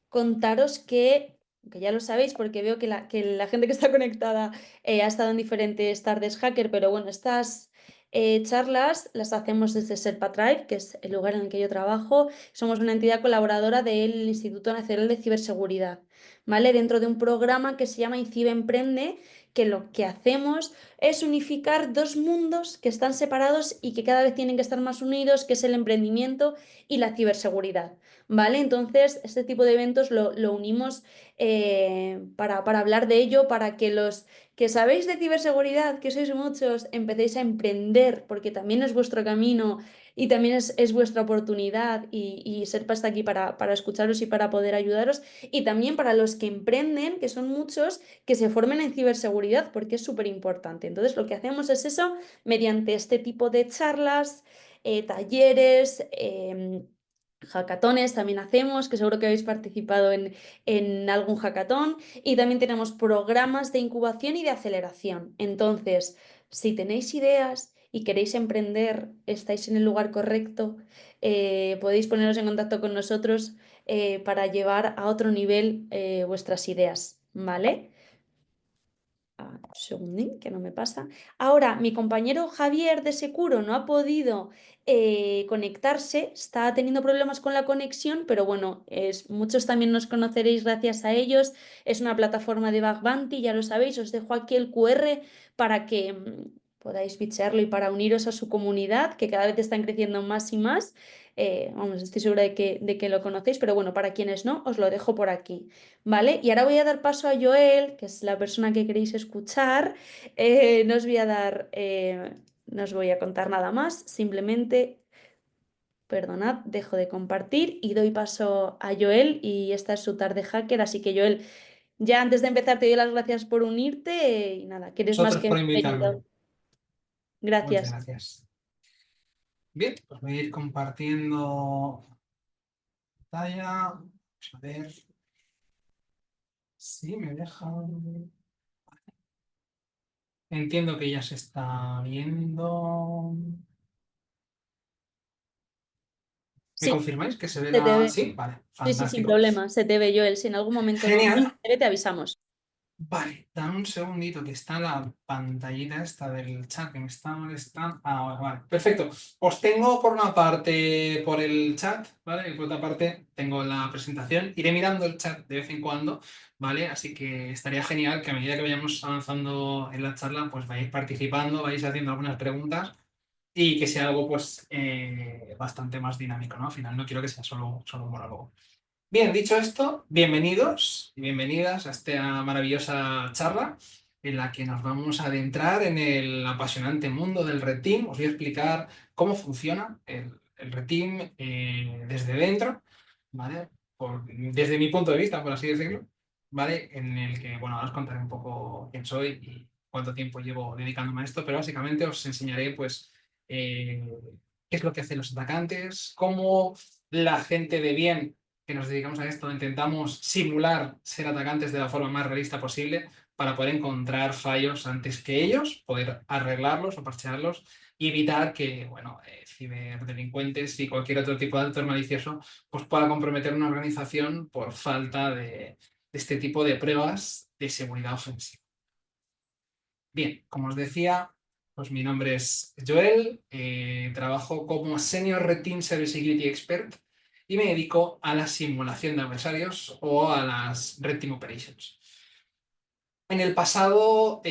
contaros que ya lo sabéis porque veo que la gente que está conectada ha estado en diferentes tardes hacker, pero bueno, estas charlas las hacemos desde Serpa Tribe, que es el lugar en el que yo trabajo. Somos una entidad colaboradora del Instituto Nacional de Ciberseguridad, ¿vale? Dentro de un programa que se llama INCIBE Emprende, que lo que hacemos es unificar dos mundos que están separados y que cada vez tienen que estar más unidos, que es el emprendimiento y la ciberseguridad. ¿Vale? Entonces, este tipo de eventos lo unimos para hablar de ello, para que los que sabéis de ciberseguridad, que sois muchos, empecéis a emprender, porque también es vuestro camino y también es vuestra oportunidad y Serpa está aquí para escucharos y para poder ayudaros. Y también para los que emprenden, que son muchos, que se formen en ciberseguridad, porque es súper importante. Entonces, lo que hacemos es eso mediante este tipo de charlas, talleres. Hackatones también hacemos, que seguro que habéis participado en algún hackathon. Y también tenemos programas de incubación y de aceleración. Entonces, si tenéis ideas y queréis emprender, estáis en el lugar correcto, podéis poneros en contacto con nosotros para llevar a otro nivel vuestras ideas, ¿vale? Un segundín, que no me pasa. Ahora, mi compañero Javier de Securo no ha podido conectarse, está teniendo problemas con la conexión, pero bueno, muchos también nos conoceréis gracias a ellos. Es una plataforma de Bug Bounty, ya lo sabéis, os dejo aquí el QR para que podáis fichearlo y para uniros a su comunidad, que cada vez están creciendo más y más. Vamos, estoy segura de que lo conocéis, pero bueno, para quienes no, os lo dejo por aquí. ¿Vale? Y ahora voy a dar paso a Joel, que es la persona que queréis escuchar. No os voy a dar, no os voy a contar nada más, simplemente, perdonad, dejo de compartir y doy paso a Joel y esta es su tarde hacker, así que Joel, ya antes de empezar te doy las gracias por unirte y nada, que eres más Vosotros que por invitarme. bienvenido. Muchas Gracias. gracias. Bien, pues voy a ir compartiendo pantalla. Vamos a ver si me deja. Entiendo que ya se está viendo. ¿Me Sí, confirmáis que se ve se te la...? ve. Sí, vale, Sí, sí, sin fantástico. problema, se te ve, Joel. Si en algún momento no se Genial. te ve, te avisamos. Vale, dame un segundito que está la pantallita esta del chat que me está molestando. Ah, vale, vale, perfecto. Os tengo por una parte por el chat, ¿vale? Y por otra parte tengo la presentación. Iré mirando el chat de vez en cuando, ¿vale? Así que estaría genial que a medida que vayamos avanzando en la charla, pues vayáis participando, vayáis haciendo algunas preguntas y que sea algo pues bastante más dinámico, ¿no? Al final no quiero que sea solo un monólogo. Bien, dicho esto, bienvenidos y bienvenidas a esta maravillosa charla en la que nos vamos a adentrar en el apasionante mundo del Red Team. Os voy a explicar cómo funciona el Red Team desde dentro, ¿vale? Desde mi punto de vista, por así decirlo, ¿vale? En el que, bueno, ahora os contaré un poco quién soy y cuánto tiempo llevo dedicándome a esto, pero básicamente os enseñaré, pues, qué es lo que hacen los atacantes, cómo la gente de bien que nos dedicamos a esto, intentamos simular ser atacantes de la forma más realista posible para poder encontrar fallos antes que ellos, poder arreglarlos o parchearlos y evitar que, bueno, ciberdelincuentes y cualquier otro tipo de actor malicioso pues pueda comprometer una organización por falta de este tipo de pruebas de seguridad ofensiva. Bien, como os decía, pues mi nombre es Joel, trabajo como Senior Red Team Cyber Security Expert y me dedico a la simulación de adversarios o a las Red Team Operations. En el pasado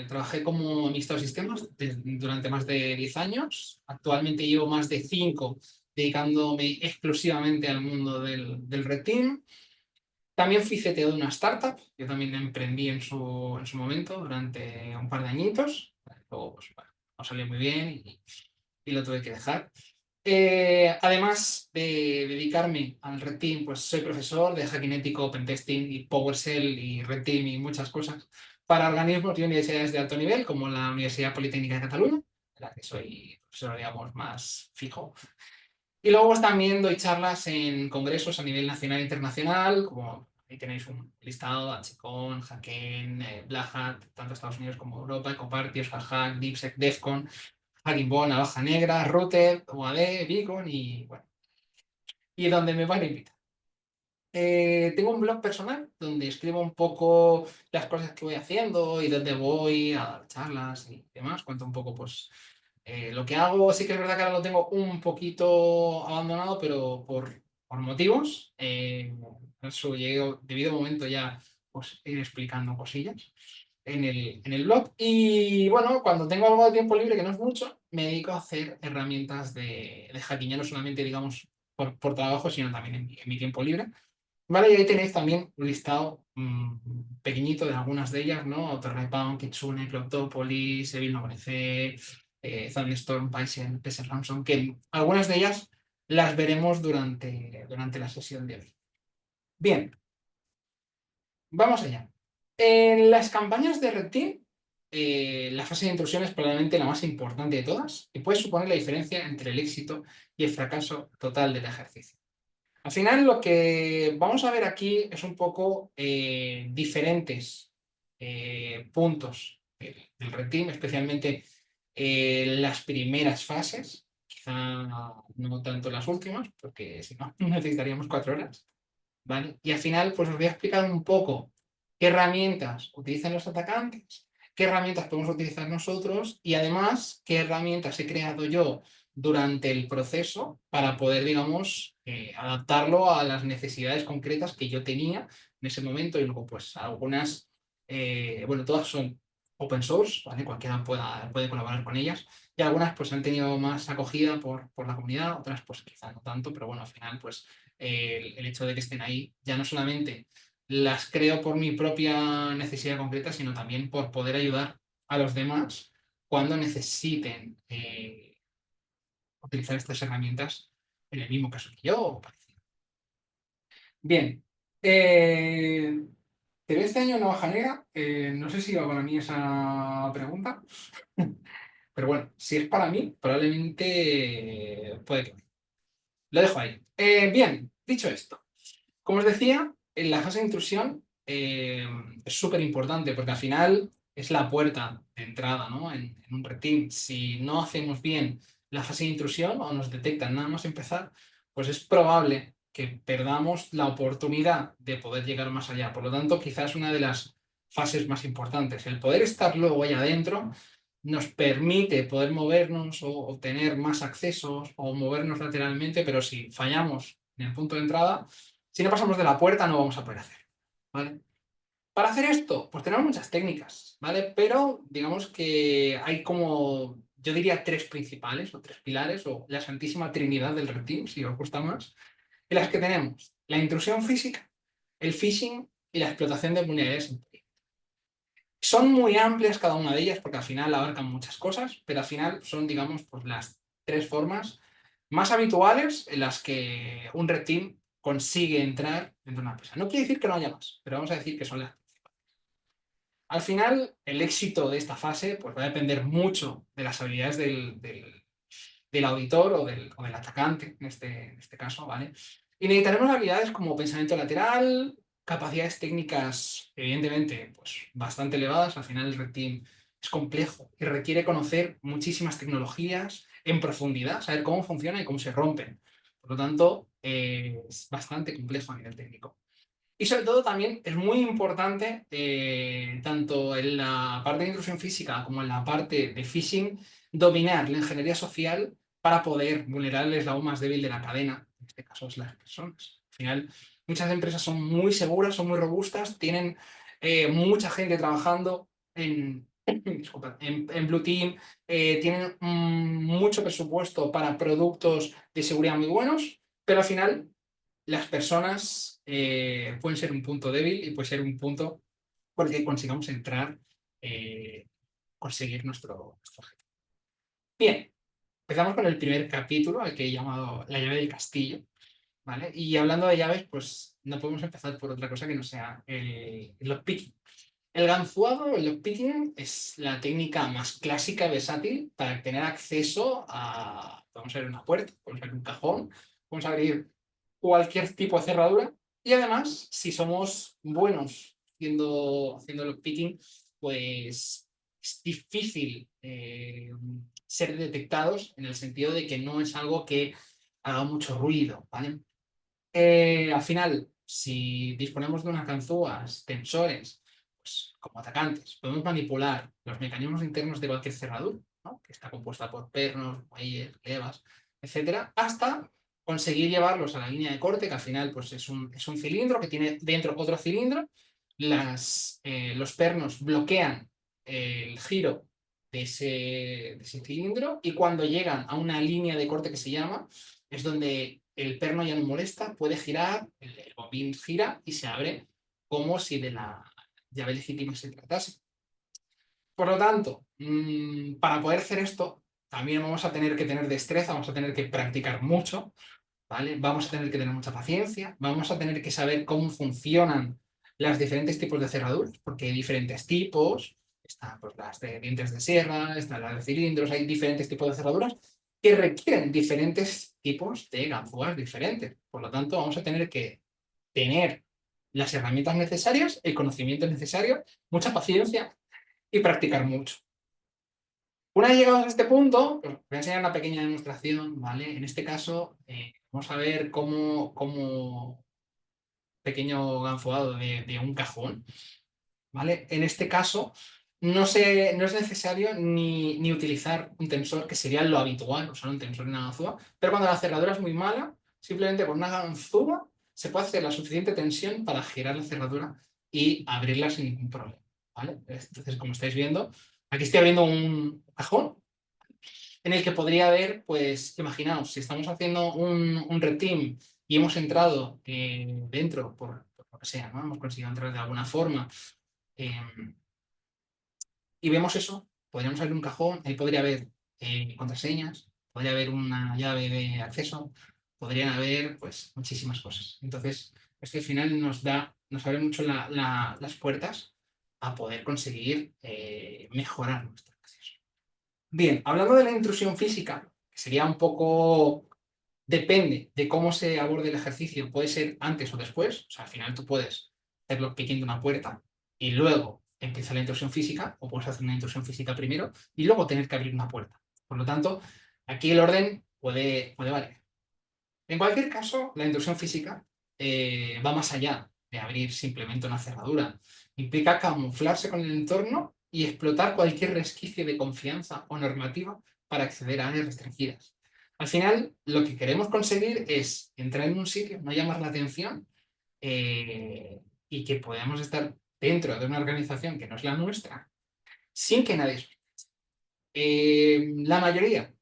trabajé como administrador de sistemas durante más de 10 años. Actualmente llevo más de 5 dedicándome exclusivamente al mundo del Red Team. También fui CTO de una startup, yo también emprendí en su momento durante un par de añitos. Luego, pues, bueno, no salió muy bien y lo tuve que dejar. Además de dedicarme al Red Team, pues soy profesor de hacking ético, pentesting y PowerShell y Red Team y muchas cosas para organismos y universidades de alto nivel, como la Universidad Politécnica de Cataluña, en la que soy profesor, digamos, más fijo. Y luego pues, también doy charlas en congresos a nivel nacional e internacional, como ahí tenéis un listado, HCon, Hacken, Black Hat, tanto Estados Unidos como Europa, Ecopartios, Hack, DeepSec, DEFCON, Hacking Bon, Navaja Negra, Routed, OAD, Beacon y bueno. y donde me van a invitar. Tengo un blog personal donde escribo un poco las cosas que voy haciendo y dónde voy a dar charlas y demás. Cuento un poco, pues, lo que hago. Sí que es verdad que ahora lo tengo un poquito abandonado, pero por motivos. En su debido momento ya, pues, ir explicando cosillas en el blog. Y bueno, cuando tengo algo de tiempo libre, que no es mucho, me dedico a hacer herramientas de hacking, ya no solamente, digamos, por trabajo, sino también en mi tiempo libre. Vale, y ahí tenéis también un listado pequeñito de algunas de ellas, ¿no? Autorepon, Kitsune, Cloudtopolis, Evil no C, Thunderstorm, Python, PS Ransom, que algunas de ellas las veremos durante la sesión de hoy. Bien, vamos allá. En las campañas de Red Team, la fase de intrusión es probablemente la más importante de todas y puede suponer la diferencia entre el éxito y el fracaso total del ejercicio. Al final lo que vamos a ver aquí es un poco diferentes puntos del Red Team, especialmente las primeras fases, quizá no tanto las últimas, porque si no necesitaríamos 4 horas, ¿vale? Y al final pues os voy a explicar un poco qué herramientas utilizan los atacantes, qué herramientas podemos utilizar nosotros y además qué herramientas he creado yo durante el proceso para poder, digamos, adaptarlo a las necesidades concretas que yo tenía en ese momento y luego pues algunas, bueno, todas son open source, ¿vale? Cualquiera puede colaborar con ellas y algunas pues han tenido más acogida por la comunidad, otras pues quizá no tanto, pero bueno, al final pues el hecho de que estén ahí ya no solamente las creo por mi propia necesidad concreta, sino también por poder ayudar a los demás cuando necesiten utilizar estas herramientas en el mismo caso que yo o parecido. Bien, te veo este año en Navaja Negra. No sé si va para mí esa pregunta, pero bueno, si es para mí, probablemente puede que no. Lo dejo ahí. Bien, dicho esto. Como os decía, en la fase de intrusión es súper importante porque al final es la puerta de entrada, ¿no? en un red team. Si no hacemos bien la fase de intrusión o nos detectan nada más empezar, pues es probable que perdamos la oportunidad de poder llegar más allá. Por lo tanto, quizás una de las fases más importantes. El poder estar luego ahí adentro nos permite poder movernos o obtener más accesos o movernos lateralmente, pero si fallamos en el punto de entrada, si no pasamos de la puerta no vamos a poder hacer, ¿vale? Para hacer esto, pues tenemos muchas técnicas, ¿vale? Pero digamos que hay como, yo diría, tres principales o tres pilares o la santísima trinidad del Red Team, si os gusta más, en las que tenemos la intrusión física, el phishing y la explotación de vulnerabilidades. Son muy amplias cada una de ellas porque al final abarcan muchas cosas, pero al final son, digamos, pues las tres formas más habituales en las que un red team consigue entrar dentro de una empresa. No quiere decir que no haya más, pero vamos a decir que son las principales. Al final, el éxito de esta fase pues, va a depender mucho de las habilidades del auditor o del atacante, en este caso, ¿vale? Y necesitaremos habilidades como pensamiento lateral, capacidades técnicas, evidentemente, pues bastante elevadas. Al final el Red Team es complejo y requiere conocer muchísimas tecnologías en profundidad, saber cómo funcionan y cómo se rompen. Por lo tanto, es bastante complejo a nivel técnico. Y sobre todo también es muy importante, tanto en la parte de intrusión física como en la parte de phishing, dominar la ingeniería social para poder vulnerar el eslabón más débil de la cadena, en este caso es las personas. Al final, muchas empresas son muy seguras, son muy robustas, tienen mucha gente trabajando disculpa, en Blue Team, tienen mucho presupuesto para productos de seguridad muy buenos, pero al final las personas pueden ser un punto débil y puede ser un punto por el que consigamos entrar, eh, conseguir nuestro objetivo. Bien, empezamos con el primer capítulo, al que he llamado La llave del castillo, ¿vale? Y hablando de llaves, pues no podemos empezar por otra cosa que no sea el lockpicking. El ganzuado, el lockpicking, es la técnica más clásica y versátil para tener acceso a, vamos a abrir una puerta, podemos abrir un cajón, podemos abrir cualquier tipo de cerradura y además, si somos buenos haciendo lockpicking, pues es difícil ser detectados en el sentido de que no es algo que haga mucho ruido, ¿vale? Al final, si disponemos de unas ganzúas, tensores, pues, como atacantes, podemos manipular los mecanismos internos de cualquier cerradura, ¿no? Que está compuesta por pernos, muelles, levas, etcétera, hasta conseguir llevarlos a la línea de corte, que al final pues, es un cilindro que tiene dentro otro cilindro. Los pernos bloquean el giro de ese cilindro, y cuando llegan a una línea de corte que se llama, es donde el perno ya no molesta, puede girar, el bombín gira y se abre como si de la llave legítima se tratase. Por lo tanto, para poder hacer esto, también vamos a tener que tener destreza, vamos a tener que practicar mucho, ¿vale? Vamos a tener que tener mucha paciencia, vamos a tener que saber cómo funcionan los diferentes tipos de cerraduras, porque hay diferentes tipos, están pues, las de dientes de sierra, están las de cilindros, hay diferentes tipos de cerraduras que requieren diferentes tipos de ganzúas diferentes. Por lo tanto, vamos a tener que tener las herramientas necesarias, el conocimiento necesario, mucha paciencia y practicar mucho. Una vez llegados a este punto, pues, voy a enseñar una pequeña demostración, ¿vale? En este caso, vamos a ver cómo pequeño ganfoado de un cajón, ¿vale? En este caso, no es necesario ni utilizar un tensor, que sería lo habitual, usar un tensor en una ganzúa, pero cuando la cerradura es muy mala, simplemente con una ganzúa se puede hacer la suficiente tensión para girar la cerradura y abrirla sin ningún problema, ¿vale? Entonces, como estáis viendo, aquí estoy abriendo un cajón en el que podría haber, pues, imaginaos, si estamos haciendo un red team y hemos entrado dentro, por lo que sea, ¿no? Hemos conseguido entrar de alguna forma, eh, y vemos eso, podríamos abrir un cajón, ahí podría haber contraseñas, podría haber una llave de acceso, podrían haber, pues, muchísimas cosas. Entonces, esto al final nos abre mucho las puertas a poder conseguir mejorar nuestro acceso. Bien, hablando de la intrusión física, que sería un poco, depende de cómo se aborde el ejercicio, puede ser antes o después, o sea, al final tú puedes hacerlo pidiendo una puerta y luego empieza la intrusión física, o puedes hacer una intrusión física primero y luego tener que abrir una puerta. Por lo tanto, aquí el orden puede variar. En cualquier caso, la intrusión física va más allá de abrir simplemente una cerradura. Implica camuflarse con el entorno y explotar cualquier resquicio de confianza o normativa para acceder a áreas restringidas. Al final, lo que queremos conseguir es entrar en un sitio, no llamar la atención, y que podamos estar dentro de una organización que no es la nuestra, sin que nadie sospeche. La mayoría,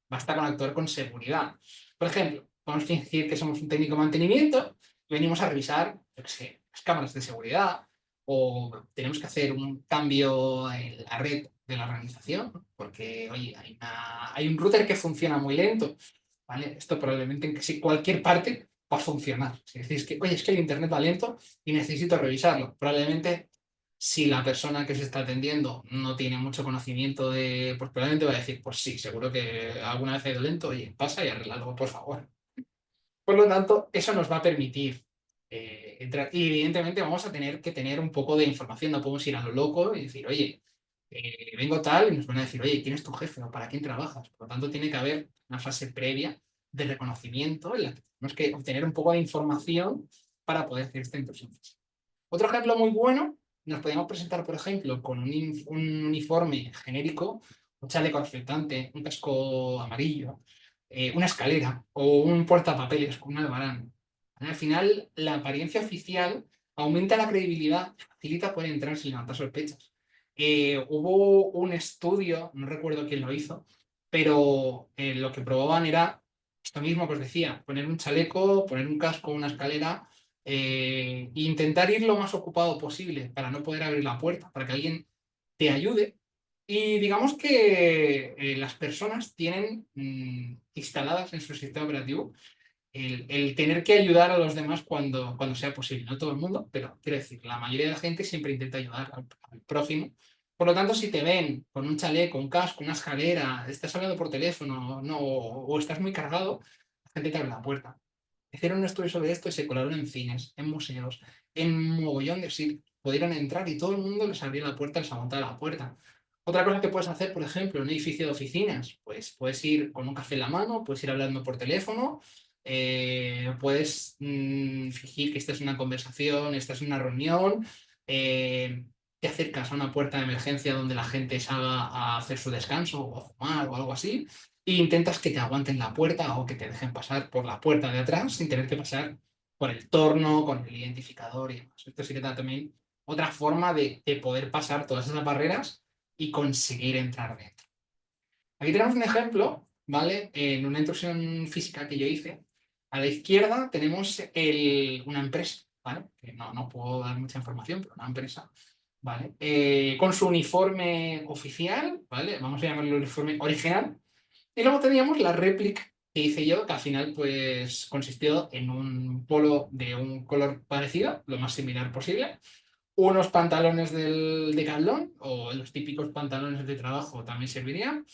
basta con actuar con seguridad. Por ejemplo, podemos fingir que somos un técnico de mantenimiento y venimos a revisar, yo qué sé, las cámaras de seguridad, o tenemos que hacer un cambio en la red de la organización, porque, oye, hay un router que funciona muy lento, ¿vale? Esto probablemente en casi cualquier parte va a funcionar. Si decís que, oye, es que el internet va lento y necesito revisarlo, probablemente si la persona que se está atendiendo no tiene mucho conocimiento pues probablemente va a decir, pues sí, seguro que alguna vez ha ido lento, oye, pasa y arréglalo, por favor. Por lo tanto, eso nos va a permitir entrar. Y evidentemente vamos a tener que tener un poco de información, no podemos ir a lo loco y decir, oye, vengo tal, y nos van a decir, oye, ¿quién es tu jefe o para quién trabajas? Por lo tanto, tiene que haber una fase previa de reconocimiento en la que tenemos que obtener un poco de información para poder hacer esta intrusión física. Otro ejemplo muy bueno, nos podemos presentar, por ejemplo, con un uniforme genérico, un chaleco reflectante, un casco amarillo, una escalera o un portapapeles con un albarán. Al final, la apariencia oficial aumenta la credibilidad, facilita poder entrar sin levantar sospechas. Hubo un estudio, no recuerdo quién lo hizo, pero lo que probaban era esto mismo que os decía, poner un chaleco, poner un casco, una escalera, e intentar ir lo más ocupado posible para no poder abrir la puerta, para que alguien te ayude. Y digamos que las personas tienen instaladas en su sistema operativo el tener que ayudar a los demás cuando sea posible. No todo el mundo, pero quiero decir, la mayoría de la gente siempre intenta ayudar al prójimo. Por lo tanto, si te ven con un chaleco, un casco, una escalera, estás hablando por teléfono, no, o estás muy cargado, la gente te abre la puerta. Hicieron un estudio sobre esto y se colaron en cines, en museos, en un mogollón de sitios. Pudieron entrar y todo el mundo les abría la puerta, les aguantaba la puerta. Otra cosa que puedes hacer, por ejemplo, en un edificio de oficinas, pues puedes ir con un café en la mano, puedes ir hablando por teléfono, puedes fingir que esta es una conversación, esta es una reunión, te acercas a una puerta de emergencia donde la gente salga a hacer su descanso o a fumar o algo así, e intentas que te aguanten la puerta o que te dejen pasar por la puerta de atrás sin tener que pasar por el torno, con el identificador y demás. Esto sí que da también otra forma de poder pasar todas esas barreras y conseguir entrar dentro. Aquí tenemos un ejemplo, ¿vale? En una intrusión física que yo hice. A la izquierda tenemos una empresa, ¿vale? Que no puedo dar mucha información, pero una empresa, ¿vale? Con su uniforme oficial, ¿vale? Vamos a llamarlo uniforme original. Y luego teníamos la réplica que hice yo, que al final pues consistió en un polo de un color parecido, lo más similar posible, unos pantalones del Decathlon o los típicos pantalones de trabajo también servirían.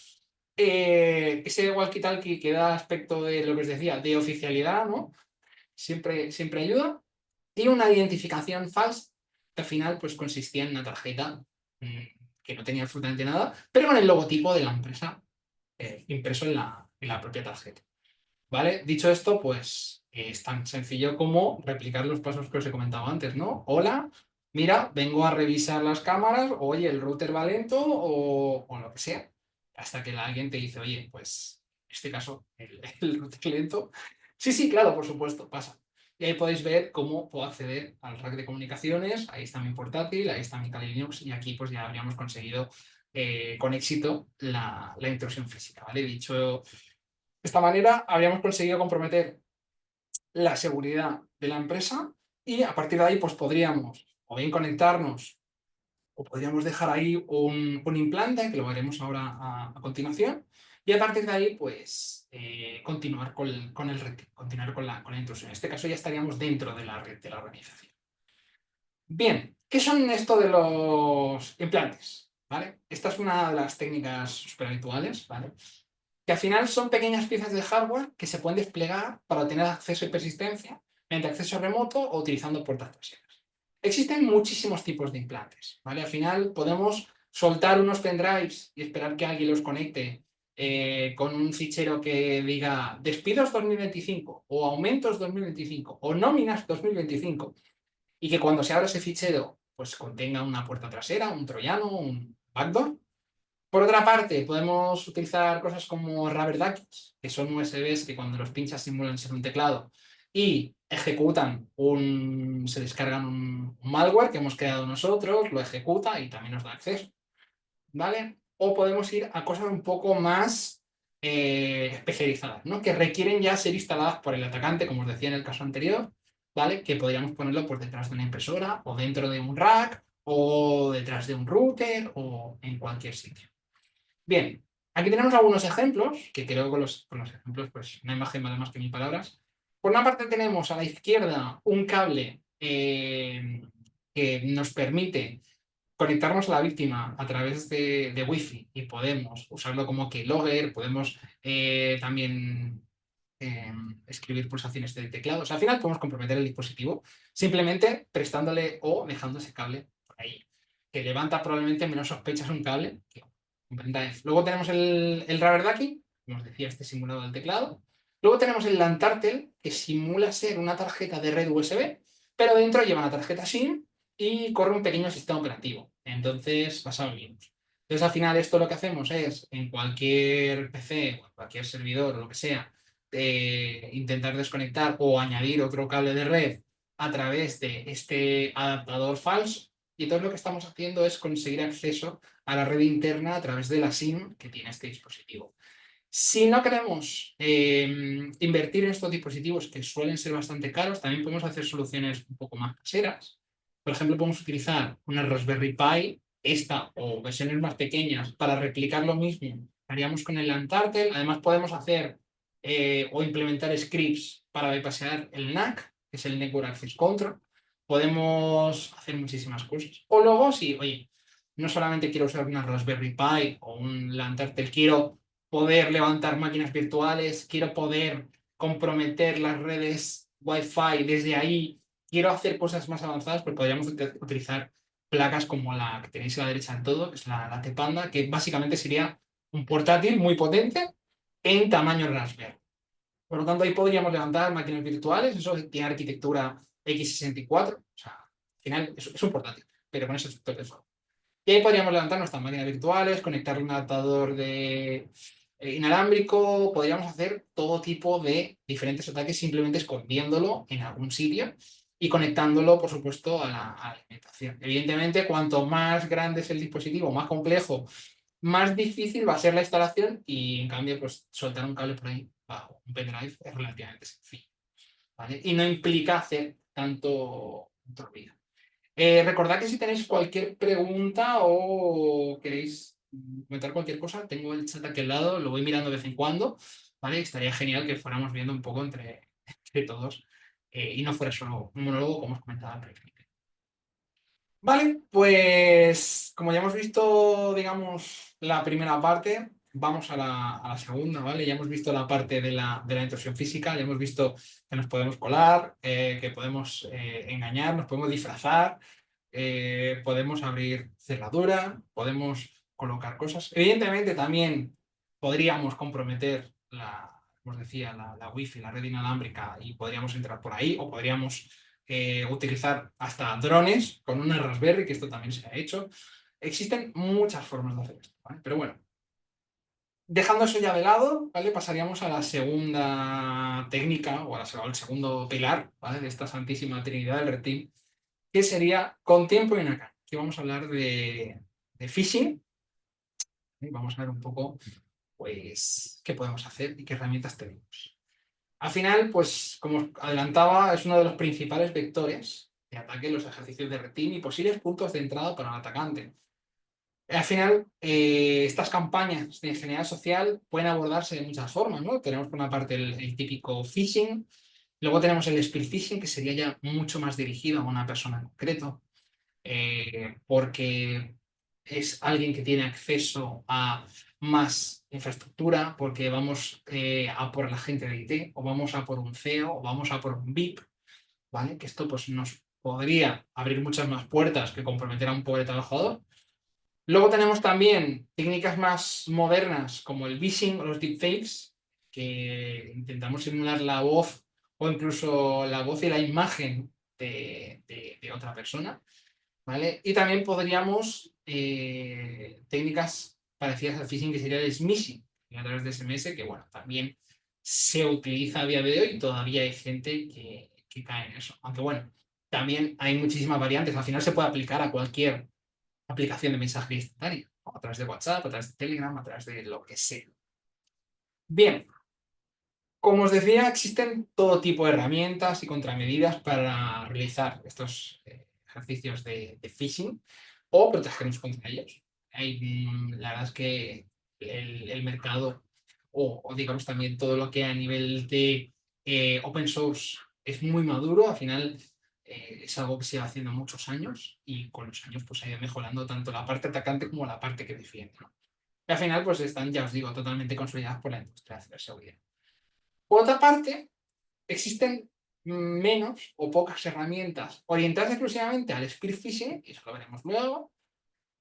Ese walkie-talkie que da aspecto de lo que os decía, de oficialidad, ¿no? Siempre ayuda. Y una identificación falsa, que al final pues consistía en una tarjeta mm, que no tenía absolutamente nada, pero con el logotipo de la empresa impreso en la propia tarjeta. ¿Vale? Dicho esto, pues es tan sencillo como replicar los pasos que os he comentado antes, ¿no? Hola, mira, vengo a revisar las cámaras, oye, el router va lento o lo que sea. Hasta que alguien te dice, oye, pues en este caso, el router lento. Sí, sí, claro, por supuesto, pasa. Y ahí podéis ver cómo puedo acceder al rack de comunicaciones. Ahí está mi portátil, ahí está mi Kali Linux y aquí pues ya habríamos conseguido con éxito la intrusión física, ¿vale? Dicho de esta manera, habríamos conseguido comprometer la seguridad de la empresa y a partir de ahí, pues podríamos o bien conectarnos o podríamos dejar ahí un implante, que lo veremos ahora a continuación, y a partir de ahí, pues continuar con el red, continuar con la intrusión. En este caso ya estaríamos dentro de la red de la organización. Bien, ¿qué son esto de los implantes? ¿Vale? Esta es una de las técnicas súper habituales, ¿vale? Que al final son pequeñas piezas de hardware que se pueden desplegar para obtener acceso y persistencia mediante acceso remoto o utilizando puertas traseras. Existen muchísimos tipos de implantes, ¿vale? Al final podemos soltar unos pendrives y esperar que alguien los conecte con un fichero que diga despidos 2025 o aumentos 2025 o nóminas 2025 y que cuando se abra ese fichero pues contenga una puerta trasera, un troyano, un backdoor. Por otra parte, podemos utilizar cosas como rubber duckies, que son USBs que cuando los pinchas simulan ser un teclado y se descargan un malware que hemos creado nosotros, lo ejecuta y también nos da acceso, ¿vale? O podemos ir a cosas un poco más especializadas, ¿no? Que requieren ya ser instaladas por el atacante, como os decía en el caso anterior, ¿vale? Que podríamos ponerlo por detrás de una impresora o dentro de un rack o detrás de un router o en cualquier sitio. Bien, aquí tenemos algunos ejemplos, que creo que con los ejemplos pues una imagen vale más que mil palabras. Por una parte tenemos a la izquierda un cable que nos permite conectarnos a la víctima a través de Wi-Fi y podemos usarlo como keylogger, podemos también escribir pulsaciones de teclado. O sea, al final podemos comprometer el dispositivo simplemente prestándole o dejando ese cable por ahí, que levanta probablemente menos sospechas un cable que un pendrive. Luego tenemos el rubber ducky, como os decía, este simulado del teclado. Luego tenemos el LAN Turtle, que simula ser una tarjeta de red USB, pero dentro lleva una tarjeta SIM y corre un pequeño sistema operativo. Entonces, basado en Linux. Entonces, al final, esto lo que hacemos es, en cualquier PC o en cualquier servidor o lo que sea, intentar desconectar o añadir otro cable de red a través de este adaptador falso. Y entonces lo que estamos haciendo es conseguir acceso a la red interna a través de la SIM que tiene este dispositivo. Si no queremos invertir en estos dispositivos que suelen ser bastante caros, también podemos hacer soluciones un poco más caseras. Por ejemplo, podemos utilizar una Raspberry Pi, esta o versiones más pequeñas, para replicar lo mismo que haríamos con el Lantartel. Además, podemos hacer o implementar scripts para bypassear el NAC, que es el Network Access Control. Podemos hacer muchísimas cosas. O luego, si, oye, no solamente quiero usar una Raspberry Pi o un Lantartel, quiero poder levantar máquinas virtuales, quiero poder comprometer las redes Wi-Fi desde ahí, quiero hacer cosas más avanzadas, pues podríamos utilizar placas como la que tenéis a la derecha en todo, que es la T-Panda, que básicamente sería un portátil muy potente en tamaño Raspberry. Por lo tanto, ahí podríamos levantar máquinas virtuales, eso tiene arquitectura x64, o sea, al final es un portátil, pero con ese sector de software. Y ahí podríamos levantar nuestras máquinas virtuales, conectarle un adaptador de inalámbrico, podríamos hacer todo tipo de diferentes ataques simplemente escondiéndolo en algún sitio y conectándolo, por supuesto, a la alimentación. Evidentemente, cuanto más grande es el dispositivo, más complejo, más difícil va a ser la instalación y, en cambio, pues soltar un cable por ahí bajo un pendrive es relativamente sencillo, ¿vale? Y no implica hacer tanto ruido. Recordad que si tenéis cualquier pregunta o queréis comentar cualquier cosa, tengo el chat aquí al lado, lo voy mirando de vez en cuando, ¿vale? Estaría genial que fuéramos viendo un poco entre todos y no fuera solo un monólogo, como os comentaba al principio. Vale, pues como ya hemos visto, digamos, la primera parte, vamos a la segunda, ¿vale? Ya hemos visto la parte de la intrusión física, ya hemos visto que nos podemos colar, que podemos engañar, nos podemos disfrazar, podemos abrir cerradura, podemos colocar cosas. Evidentemente también podríamos comprometer como os decía, la Wi-Fi, la red inalámbrica, y podríamos entrar por ahí, o podríamos utilizar hasta drones con una Raspberry, que esto también se ha hecho. Existen muchas formas de hacer esto, ¿vale? Pero bueno, dejando eso ya de lado, ¿vale? Pasaríamos a la segunda técnica, o al segundo pilar, ¿vale? De esta santísima trinidad del Red Team, que sería con tiempo y en acá. Aquí vamos a hablar de phishing, ¿sí? Vamos a ver un poco, pues, qué podemos hacer y qué herramientas tenemos. Al final, pues, como os adelantaba, es uno de los principales vectores de ataque en los ejercicios de Red Team y posibles puntos de entrada para el atacante. Al final, estas campañas de ingeniería social pueden abordarse de muchas formas, ¿no? Tenemos por una parte el típico phishing, luego tenemos el spear phishing, que sería ya mucho más dirigido a una persona en concreto, porque es alguien que tiene acceso a más infraestructura, porque vamos a por la gente de IT, o vamos a por un CEO, o vamos a por un VIP, ¿vale? Que esto pues, nos podría abrir muchas más puertas que comprometer a un pobre trabajador. Luego tenemos también técnicas más modernas como el phishing o los deepfakes, que intentamos simular la voz o incluso la voz y la imagen de otra persona, ¿vale? Y también podríamos técnicas parecidas al phishing, que sería el smishing, a través de SMS, que bueno, también se utiliza a día de hoy y todavía hay gente que cae en eso. Aunque bueno, también hay muchísimas variantes. Al final se puede aplicar a cualquier aplicación de mensajería instantánea, a través de WhatsApp, a través de Telegram, a través de lo que sea. Bien, como os decía, existen todo tipo de herramientas y contramedidas para realizar estos ejercicios de phishing o protegernos contra ellos. La verdad es que el mercado, o digamos también todo lo que a nivel de open source es muy maduro, al final es algo que se va haciendo muchos años y con los años pues ha ido mejorando tanto la parte atacante como la parte que defiende, ¿no? Y al final pues están, ya os digo, totalmente consolidadas por la industria de la ciberseguridad. Por otra parte, existen menos o pocas herramientas orientadas exclusivamente al spear phishing, y eso lo veremos luego,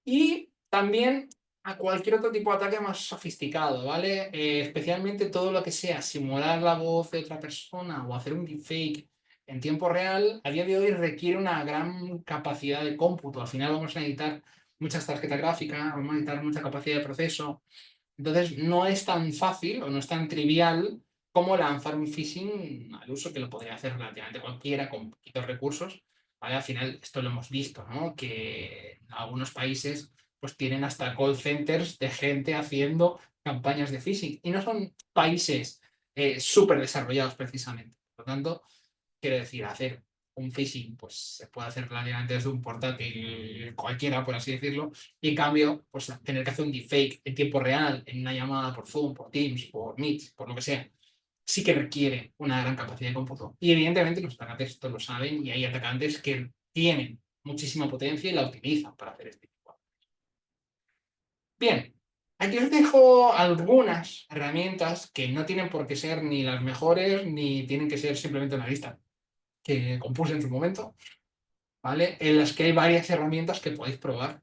y también a cualquier otro tipo de ataque más sofisticado, ¿vale? Especialmente todo lo que sea simular la voz de otra persona o hacer un deepfake en tiempo real, a día de hoy requiere una gran capacidad de cómputo. Al final vamos a necesitar muchas tarjetas gráficas, vamos a necesitar mucha capacidad de proceso. Entonces, no es tan fácil o no es tan trivial como lanzar un phishing al uso, que lo podría hacer relativamente cualquiera con poquitos recursos, ¿vale? Al final, esto lo hemos visto, ¿no? Que algunos países pues tienen hasta call centers de gente haciendo campañas de phishing y no son países súper desarrollados precisamente. Por lo tanto, quiero decir, hacer un phishing pues se puede hacer relativamente desde un portátil cualquiera, por así decirlo, y en cambio, pues tener que hacer un deepfake en tiempo real, en una llamada por Zoom, por Teams, por Meet, por lo que sea, sí que requiere una gran capacidad de cómputo. Y evidentemente los atacantes esto lo saben y hay atacantes que tienen muchísima potencia y la utilizan para hacer este tipo. Bien, aquí os dejo algunas herramientas que no tienen por qué ser ni las mejores ni tienen que ser simplemente una lista que compuse en su momento, ¿vale? En las que hay varias herramientas que podéis probar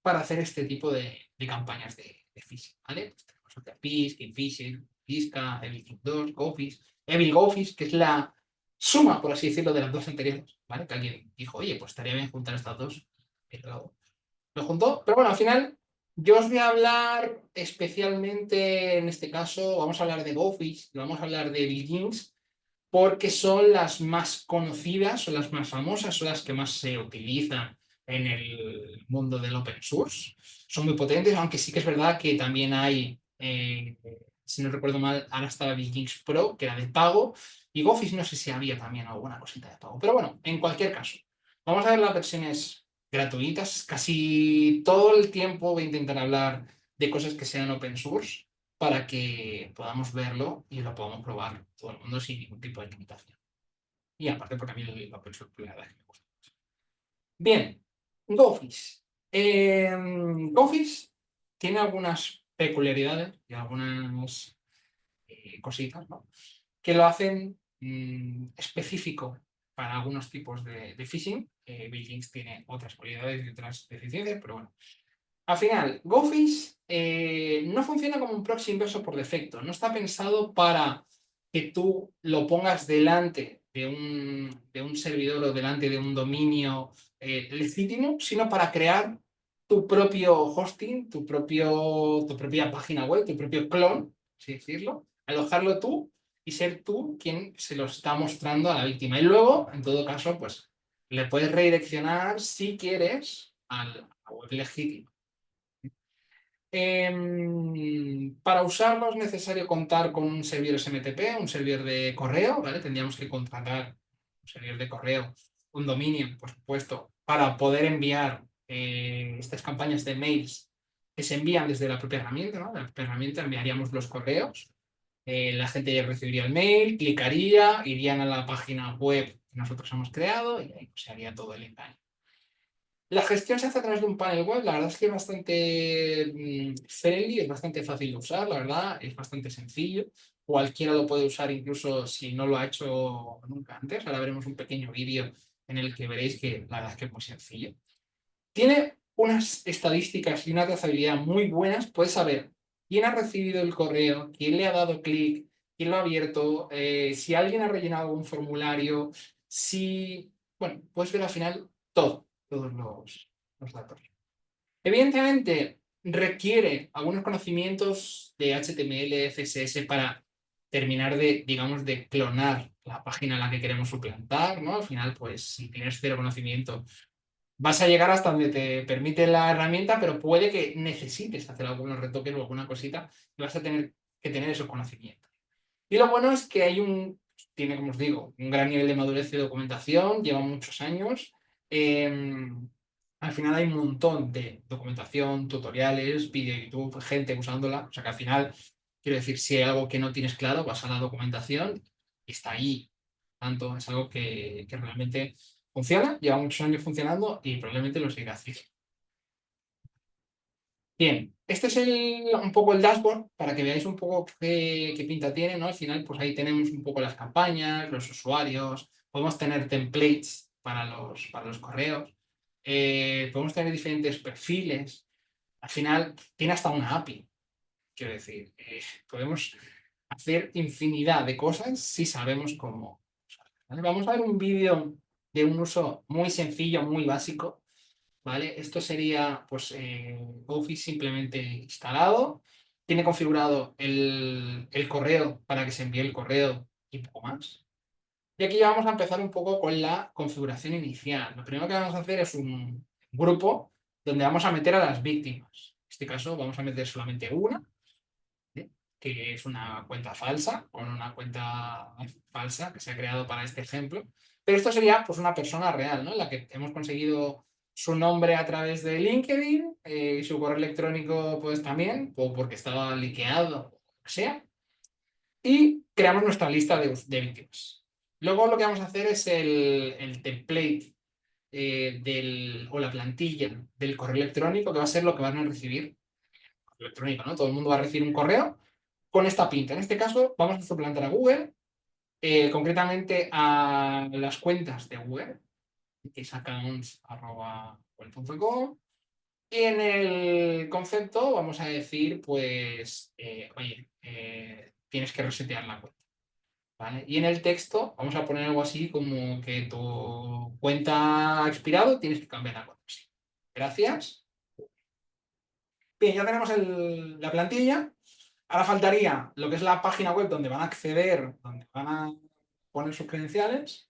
para hacer este tipo de campañas de phishing, ¿vale? Pues tenemos APIs, Kingfisher, Visca, Evil King 2, Gofis, Evil Gofis, que es la suma, por así decirlo, de las dos anteriores, ¿vale? Que alguien dijo, oye, pues estaría bien juntar estas dos, pero lo juntó. Pero bueno, al final, yo os voy a hablar especialmente, en este caso, vamos a hablar de Gofis, vamos a hablar de Evil Kings, porque son las más conocidas, son las más famosas, son las que más se utilizan en el mundo del open source. Son muy potentes, aunque sí que es verdad que también hay, si no recuerdo mal, ahora estaba Vikings Pro, que era de pago, y Gofis no sé si había también alguna cosita de pago. Pero bueno, en cualquier caso, vamos a ver las versiones gratuitas. Casi todo el tiempo voy a intentar hablar de cosas que sean open source para que podamos verlo y lo podamos probar todo el mundo sin ningún tipo de limitación. Y aparte porque a mí el open source la verdad es que me gusta mucho. Bien, Gofis. Gofis tiene algunas peculiaridades y algunas cositas, ¿no? Que lo hacen específico para algunos tipos de phishing. BitLinks tiene otras cualidades y otras deficiencias, pero bueno. Al final, GoFish no funciona como un proxy inverso por defecto. No está pensado para que tú lo pongas delante de un servidor o delante de un dominio legítimo, sino para crear tu propio hosting, tu propia página web, tu propio clon, así decirlo, alojarlo tú y ser tú quien se lo está mostrando a la víctima. Y luego, en todo caso, pues le puedes redireccionar si quieres a la web legítima. Para usarlo es necesario contar con un servidor SMTP, un servidor de correo, ¿vale? Tendríamos que contratar un servidor de correo, un dominio, por supuesto, para poder enviar estas campañas de mails que se envían desde la propia herramienta, ¿no? La propia herramienta enviaríamos los correos, la gente ya recibiría el mail, clicaría, irían a la página web que nosotros hemos creado y ahí pues, se haría todo el engaño. La gestión se hace a través de un panel web, la verdad es que es bastante friendly, es bastante fácil de usar, la verdad, es bastante sencillo. Cualquiera lo puede usar incluso si no lo ha hecho nunca antes. Ahora veremos un pequeño vídeo en el que veréis que la verdad es que es muy sencillo. Tiene unas estadísticas y una trazabilidad muy buenas. Puedes saber quién ha recibido el correo, quién le ha dado clic, quién lo ha abierto, si alguien ha rellenado algún formulario, si... Bueno, puedes ver al final todo, todos los datos. Evidentemente, requiere algunos conocimientos de HTML, CSS para terminar de, digamos, de clonar la página a la que queremos suplantar, ¿no? Al final, pues, si tienes cero conocimiento, vas a llegar hasta donde te permite la herramienta, pero puede que necesites hacer algunos retoques o alguna cosita y vas a tener que tener esos conocimientos. Y lo bueno es que tiene, como os digo, un gran nivel de madurez de documentación, lleva muchos años. Al final hay un montón de documentación, tutoriales, vídeo de YouTube, gente usándola. O sea que al final, quiero decir, si hay algo que no tienes claro, vas a la documentación y está ahí. Tanto es algo que realmente funciona, lleva muchos años funcionando y probablemente lo siga haciendo. Bien, este es un poco el dashboard para que veáis un poco qué pinta tiene, ¿no? Al final, pues ahí tenemos un poco las campañas, los usuarios, podemos tener templates para los correos, podemos tener diferentes perfiles. Al final, tiene hasta una API, quiero decir, podemos hacer infinidad de cosas si sabemos cómo usarlas, ¿vale? Vamos a ver un vídeo de un uso muy sencillo, muy básico. ¿Vale? Esto sería pues Office simplemente instalado. Tiene configurado el correo para que se envíe el correo y poco más. Y aquí ya vamos a empezar un poco con la configuración inicial. Lo primero que vamos a hacer es un grupo donde vamos a meter a las víctimas. En este caso vamos a meter solamente una, ¿eh? Que es una cuenta falsa, con una cuenta falsa que se ha creado para este ejemplo. Pero esto sería pues una persona real, ¿no? En la que hemos conseguido su nombre a través de LinkedIn y su correo electrónico pues también, o porque estaba liqueado, o lo que sea. Y creamos nuestra lista de víctimas. Luego lo que vamos a hacer es el template o la plantilla del correo electrónico, que va a ser lo que van a recibir electrónico, ¿no? Todo el mundo va a recibir un correo con esta pinta. En este caso, vamos a suplantar a Google, concretamente a las cuentas de Google, que es accounts@google.com. Y en el concepto vamos a decir, pues, oye, tienes que resetear la cuenta. ¿Vale? Y en el texto vamos a poner algo así como que tu cuenta ha expirado, tienes que cambiar la cuenta. Sí. Gracias. Bien, ya tenemos la plantilla. Ahora faltaría lo que es la página web donde van a acceder, donde van a poner sus credenciales.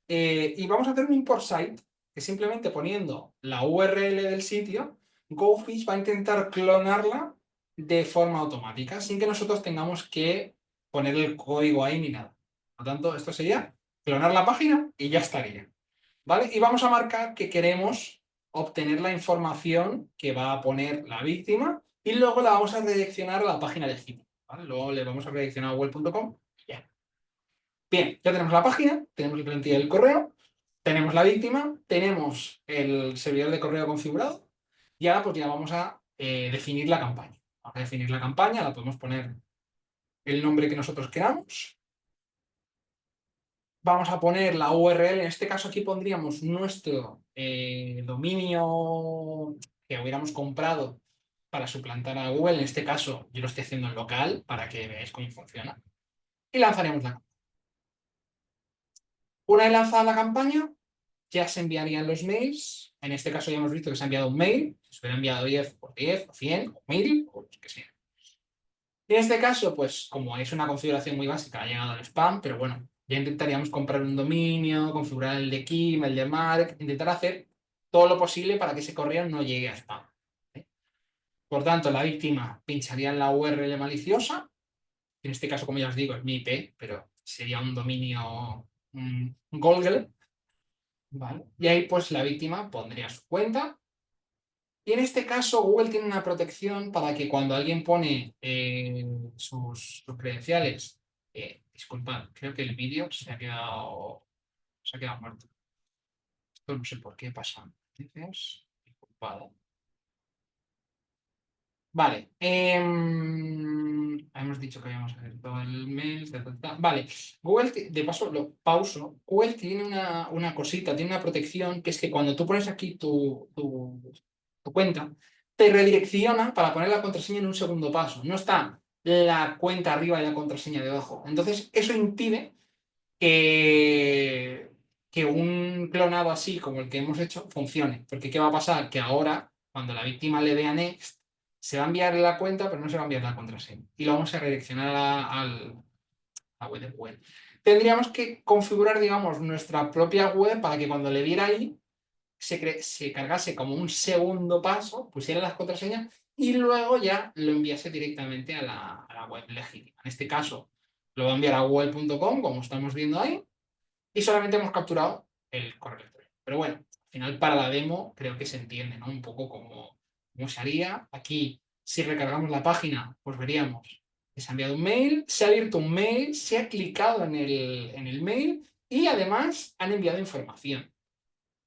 Y vamos a hacer un import site que simplemente poniendo la URL del sitio, GoFish va a intentar clonarla de forma automática, sin que nosotros tengamos que poner el código ahí ni nada. Por lo tanto, esto sería clonar la página y ya estaría. ¿Vale? Y vamos a marcar que queremos obtener la información que va a poner la víctima y luego la vamos a redireccionar a la página legítima. ¿Vale? Luego le vamos a redireccionar a web.com. Bien, ya tenemos la página, tenemos la plantilla del correo, tenemos la víctima, tenemos el servidor de correo configurado y ahora pues ya vamos a definir la campaña. Vamos a definir la campaña, la podemos poner el nombre que nosotros queramos. Vamos a poner la URL, en este caso aquí pondríamos nuestro dominio que hubiéramos comprado para suplantar a Google. En este caso yo lo estoy haciendo en local para que veáis cómo funciona. Y lanzaremos la campaña. Una vez lanzada la campaña, ya se enviarían los mails. En este caso ya hemos visto que se ha enviado un mail. Se hubiera enviado 10 por 10 o 100 o 1000 o lo que sea. Y en este caso, pues como es una configuración muy básica, ha llegado al spam, pero bueno, ya intentaríamos comprar un dominio, configurar el de Kim, el de Mark, intentar hacer todo lo posible para que ese correo no llegue a spam. ¿Eh? Por tanto, la víctima pincharía en la URL maliciosa, que en este caso, como ya os digo, es mi IP, pero sería un dominio Google, ¿vale? Y ahí pues la víctima pondría su cuenta. Y en este caso Google tiene una protección para que cuando alguien pone sus credenciales, disculpad, creo que el vídeo se ha quedado muerto. Esto no sé por qué pasa. Disculpad. Vale. Hemos dicho que habíamos abierto el mail. Vale. Google, de paso, lo pauso. Google tiene una cosita, tiene una protección, que es que cuando tú pones aquí tu cuenta, te redirecciona para poner la contraseña en un segundo paso. No está la cuenta arriba y la contraseña debajo. Entonces, eso impide que, que un clonado así como el que hemos hecho funcione. Porque ¿qué va a pasar? Que ahora, cuando la víctima le dé a Next, se va a enviar la cuenta, pero no se va a enviar la contraseña. Y lo vamos a redireccionar a web de Google. Tendríamos que configurar, digamos, nuestra propia web para que cuando le diera ahí, se cargase como un segundo paso, pusiera las contraseñas y luego ya lo enviase directamente a la web legítima. En este caso, lo va a enviar a google.com, como estamos viendo ahí, y solamente hemos capturado el correo electrónico. Pero bueno, al final para la demo creo que se entiende, ¿no? Un poco cómo se haría. Aquí, si recargamos la página, pues veríamos que se ha enviado un mail, se ha abierto un mail, se ha clicado en el mail y además han enviado información.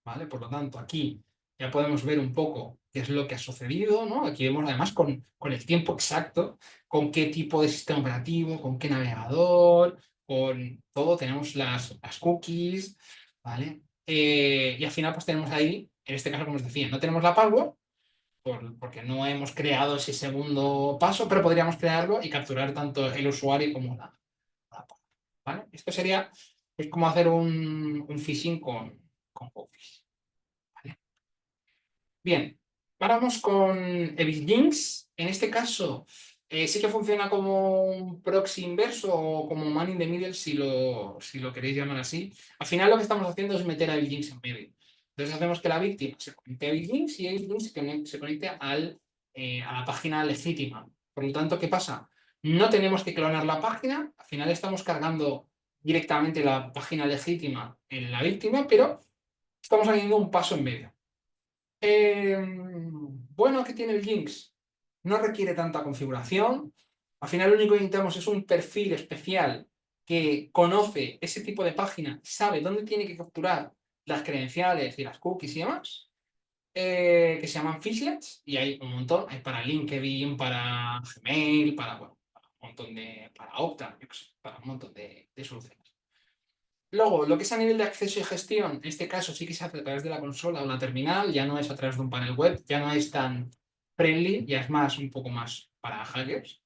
¿Vale? Por lo tanto, aquí ya podemos ver un poco qué es lo que ha sucedido, ¿no? Aquí vemos además con el tiempo exacto, con qué tipo de sistema operativo, con qué navegador, con todo, tenemos las cookies, ¿vale? Y al final pues tenemos ahí, en este caso como os decía, no tenemos la password, porque no hemos creado ese segundo paso, pero podríamos crearlo y capturar tanto el usuario como la password, ¿vale? Esto sería pues, como hacer un phishing con cookies. Bien, ahora vamos con EvictJinx. En este caso, sí que funciona como un proxy inverso o como man in the middle, si lo queréis llamar así. Al final lo que estamos haciendo es meter a EvictJinx en medio. Entonces hacemos que la víctima se conecte a EvictJinx y EvictJinx se conecte a la página legítima. Por lo tanto, ¿qué pasa? No tenemos que clonar la página, al final estamos cargando directamente la página legítima en la víctima, pero estamos añadiendo un paso en medio. Bueno, ¿qué tiene el Jinx? No requiere tanta configuración. Al final lo único que necesitamos es un perfil especial que conoce ese tipo de página, sabe dónde tiene que capturar las credenciales y las cookies y demás, que se llaman fishlets, y hay un montón, hay para LinkedIn, para Gmail, bueno, para un montón para Okta, yo qué sé, para un montón de soluciones. Luego, lo que es a nivel de acceso y gestión, en este caso sí que se hace a través de la consola o la terminal, ya no es a través de un panel web, ya no es tan friendly, ya es más un poco más para hackers.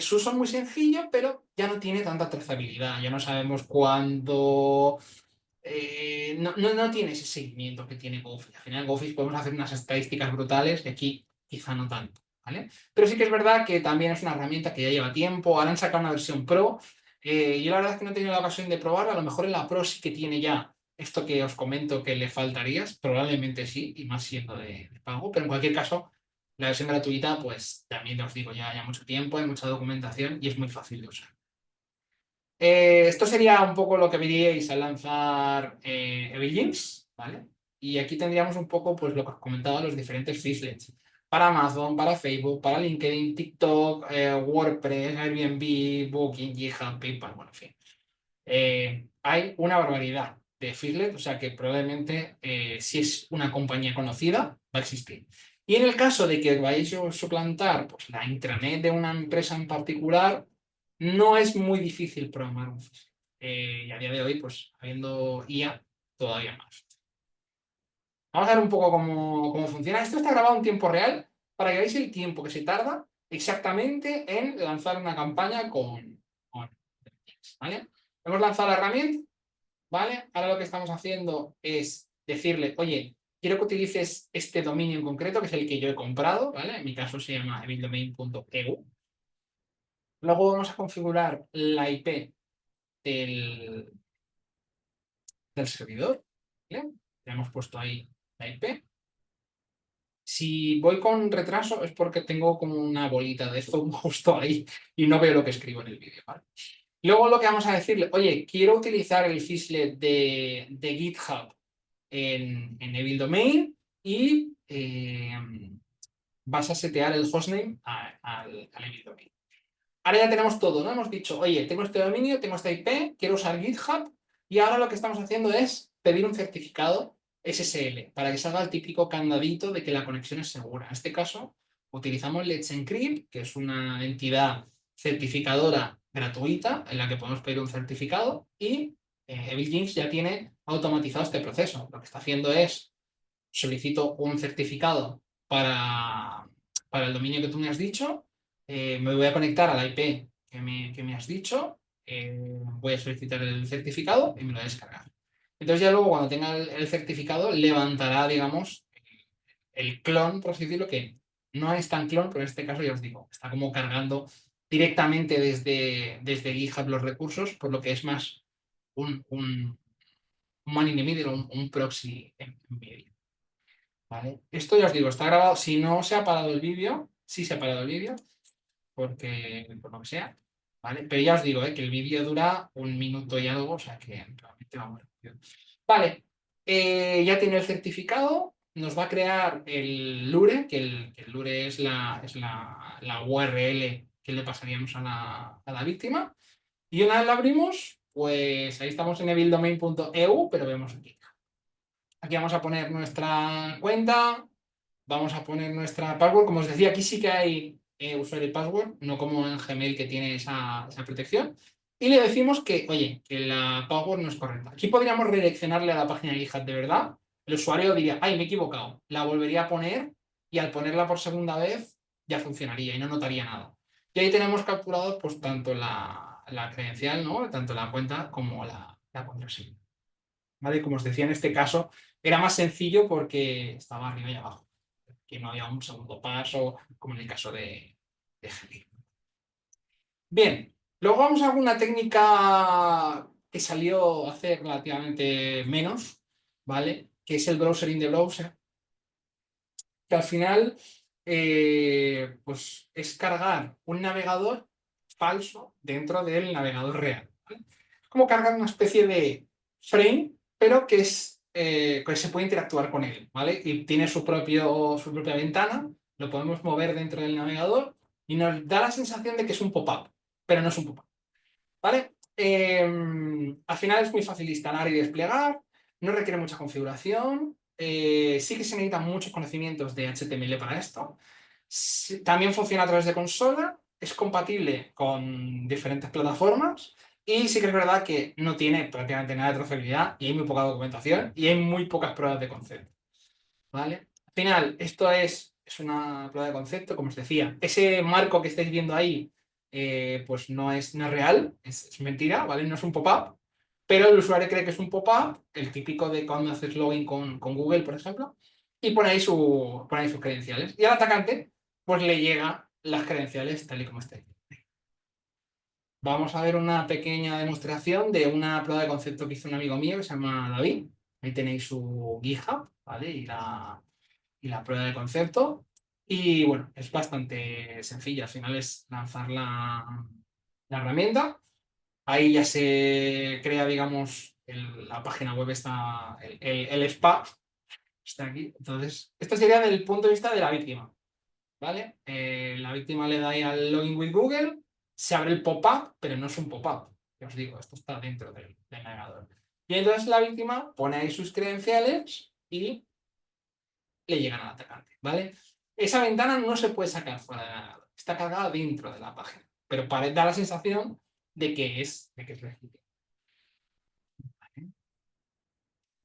Su uso es muy sencillo, pero ya no tiene tanta trazabilidad. Ya no sabemos cuándo. No tiene ese seguimiento que tiene Gofis. Al final, en Gofis podemos hacer unas estadísticas brutales y aquí quizá no tanto, ¿vale? Pero sí que es verdad que también es una herramienta que ya lleva tiempo. Ahora han sacado una versión Pro. Yo la verdad es que no he tenido la ocasión de probarla. A lo mejor en la Pro sí que tiene ya esto que os comento que le faltaría. Probablemente sí, y más siendo de pago. Pero en cualquier caso, la versión gratuita, pues también os digo, ya mucho tiempo, hay mucha documentación y es muy fácil de usar. Esto sería un poco lo que veríais al lanzar Evil Links, ¿vale? Y aquí tendríamos un poco, pues lo que os comentaba, los diferentes Fishlets. Para Amazon, para Facebook, para LinkedIn, TikTok, WordPress, Airbnb, Booking, GitHub, PayPal, bueno, en fin. Hay una barbaridad de Fishlets, o sea que probablemente si es una compañía conocida, va a existir. Y en el caso de que vayáis a suplantar pues, la intranet de una empresa en particular, no es muy difícil programar un Fishlet. Y a día de hoy, pues habiendo IA, todavía más. Vamos a ver un poco cómo funciona. Esto está grabado en tiempo real para que veáis el tiempo que se tarda exactamente en lanzar una campaña con ¿vale? Hemos lanzado la herramienta, ¿vale? Ahora lo que estamos haciendo es decirle, oye, quiero que utilices este dominio en concreto, que es el que yo he comprado, ¿vale? En mi caso se llama evildomain.eu. Luego vamos a configurar la IP del, del servidor, ¿vale? Ya hemos puesto ahí la IP. Si voy con retraso es porque tengo como una bolita de zoom justo ahí y no veo lo que escribo en el vídeo, ¿vale? Luego lo que vamos a decirle, oye, quiero utilizar el Fishlet de GitHub en Evil Domain y vas a setear el hostname al Evil Domain. Ahora ya tenemos todo, ¿no? Hemos dicho, oye, tengo este dominio, tengo esta IP, quiero usar GitHub y ahora lo que estamos haciendo es pedir un certificado SSL para que salga el típico candadito de que la conexión es segura. En este caso, utilizamos Let's Encrypt, que es una entidad certificadora gratuita en la que podemos pedir un certificado y EvilJinx ya tiene automatizado este proceso. Lo que está haciendo es solicito un certificado para el dominio que tú me has dicho, me voy a conectar a la IP que me has dicho, voy a solicitar el certificado y me lo voy a descargar. Entonces ya luego cuando tenga el certificado levantará, digamos, el clon, por así decirlo, que no es tan clon, pero en este caso ya os digo, está como cargando directamente desde GitHub los recursos, por lo que es más un man in the middle, un proxy en medio. ¿Vale? Esto ya os digo, está grabado. Si no se ha parado el vídeo, sí se ha parado el vídeo, porque por lo que sea, ¿vale? Pero ya os digo, que el vídeo dura 1 minuto y algo, o sea que realmente va muy rápido. Vale, ya tiene el certificado, nos va a crear el LURE, que el LURE es la URL que le pasaríamos a la víctima. Y una vez la abrimos, pues ahí estamos en evildomain.eu, pero vemos aquí. Aquí vamos a poner nuestra cuenta, vamos a poner nuestra password. Como os decía, aquí sí que hay usuario y password, no como en Gmail que tiene esa protección. Y le decimos que, oye, que la password no es correcta. Aquí podríamos redireccionarle a la página de GitHub de verdad. El usuario diría, ay, me he equivocado. La volvería a poner y al ponerla por segunda vez ya funcionaría y no notaría nada. Y ahí tenemos capturado pues tanto la credencial, ¿no? Tanto la cuenta como la contraseña. ¿Vale? Como os decía, en este caso era más sencillo porque estaba arriba y abajo, que no había un segundo paso, como en el caso de Gmail. Bien, luego vamos a alguna técnica que salió hace relativamente menos, ¿vale? Que es el browser in the browser, que al final pues es cargar un navegador falso dentro del navegador real. ¿Vale? Es como cargar una especie de frame, pero que se puede interactuar con él, ¿vale? Y tiene su propia ventana, lo podemos mover dentro del navegador y nos da la sensación de que es un pop-up, pero no es un pop-up, ¿vale? Al final es muy fácil de instalar y desplegar, no requiere mucha configuración, sí que se necesitan muchos conocimientos de HTML para esto. También funciona a través de consola, es compatible con diferentes plataformas y sí que es verdad que no tiene prácticamente nada de trazabilidad y hay muy poca documentación y hay muy pocas pruebas de concepto, ¿vale? Al final, esto es es una prueba de concepto, como os decía. Ese marco que estáis viendo ahí, pues no es real, es mentira, ¿vale? No es un pop-up, pero el usuario cree que es un pop-up, el típico de cuando haces login con Google, por ejemplo, y pone ahí sus credenciales. Y al atacante, pues le llega las credenciales tal y como está ahí. Vamos a ver una pequeña demostración de una prueba de concepto que hizo un amigo mío que se llama David. Ahí tenéis su GitHub, ¿vale? Y la prueba de concepto. Y bueno, es bastante sencilla. Al final es lanzar la herramienta. Ahí ya se crea, digamos, la página web está, el SPA está aquí. Entonces, esto sería desde el punto de vista de la víctima, ¿vale? La víctima le da ahí al login with Google, se abre el pop-up, pero no es un pop-up. Ya os digo, esto está dentro del navegador. Y entonces la víctima pone ahí sus credenciales y le llegan al atacante, ¿vale? Esa ventana no se puede sacar fuera del navegador, está cargada dentro de la página, pero da la sensación de que es legítimo. ¿Vale?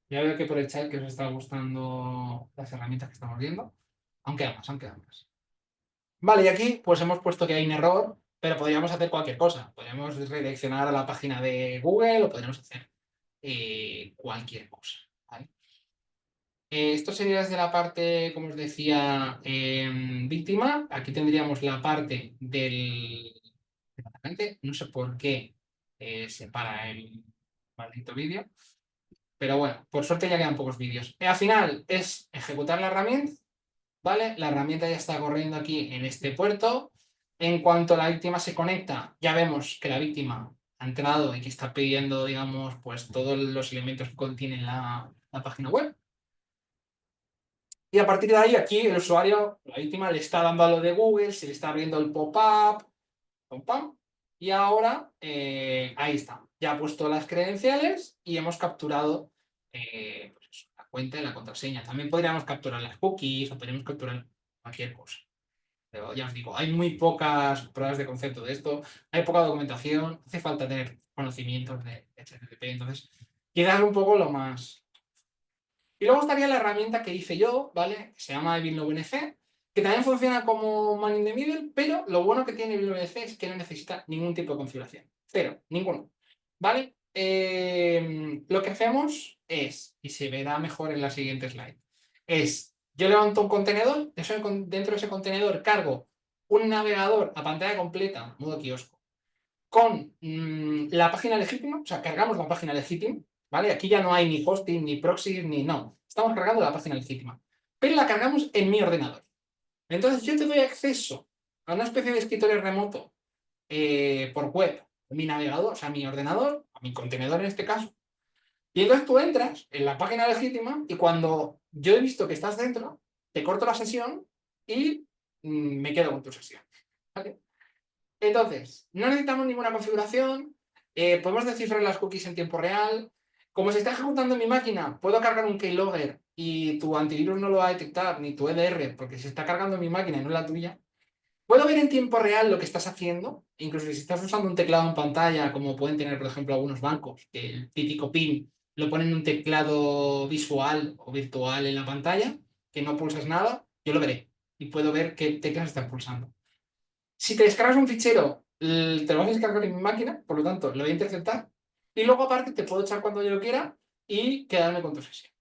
Ya veo que por el chat que os está gustando las herramientas que estamos viendo, aunque más. Vale, y aquí pues hemos puesto que hay un error, pero podríamos hacer cualquier cosa. Podríamos redireccionar a la página de Google o podríamos hacer cualquier cosa, ¿vale? Esto sería desde la parte, como os decía, víctima. Aquí tendríamos la parte del atacante. No sé por qué se para el maldito vídeo. Pero bueno, por suerte ya quedan pocos vídeos. Al final es ejecutar la herramienta, ¿vale? La herramienta ya está corriendo aquí en este puerto. En cuanto la víctima se conecta, ya vemos que la víctima ha entrado y que está pidiendo, digamos, pues todos los elementos que contiene la página web. Y a partir de ahí, aquí el usuario, la víctima, le está dando a lo de Google, se le está abriendo el pop-up, pam, pam, y ahora ahí está. Ya ha puesto las credenciales y hemos capturado pues eso, la cuenta y la contraseña. También podríamos capturar las cookies o podríamos capturar cualquier cosa. Pero ya os digo, hay muy pocas pruebas de concepto de esto, hay poca documentación, hace falta tener conocimientos de HTTP, entonces quizás un poco lo más. Y luego estaría la herramienta que hice yo, ¿vale? Que se llama EvilNoVNC, que también funciona como man in the middle, pero lo bueno que tiene EvilNoVNC es que no necesita ningún tipo de configuración. Cero, ninguno. ¿Vale? Lo que hacemos es, y se verá mejor en la siguiente slide, es, yo levanto un contenedor, dentro de ese contenedor cargo un navegador a pantalla completa, modo kiosco, con la página legítima, o sea, cargamos la página legítima, ¿vale? Aquí ya no hay ni hosting, ni proxy, ni no. Estamos cargando la página legítima. Pero la cargamos en mi ordenador. Entonces yo te doy acceso a una especie de escritorio remoto por web, mi navegador, o sea, mi ordenador, a mi contenedor en este caso. Y entonces tú entras en la página legítima y cuando yo he visto que estás dentro, te corto la sesión y me quedo con tu sesión. ¿Vale? Entonces, no necesitamos ninguna configuración, podemos descifrar las cookies en tiempo real. Como se está ejecutando en mi máquina, puedo cargar un keylogger y tu antivirus no lo va a detectar, ni tu EDR, porque se está cargando en mi máquina y no en la tuya. Puedo ver en tiempo real lo que estás haciendo, incluso si estás usando un teclado en pantalla, como pueden tener, por ejemplo, algunos bancos, que el típico PIN lo ponen en un teclado visual o virtual en la pantalla, que no pulsas nada, yo lo veré y puedo ver qué teclas están pulsando. Si te descargas un fichero, te lo vas a descargar en mi máquina, por lo tanto, lo voy a interceptar. Y luego, aparte, te puedo echar cuando yo lo quiera y quedarme con tu sesión.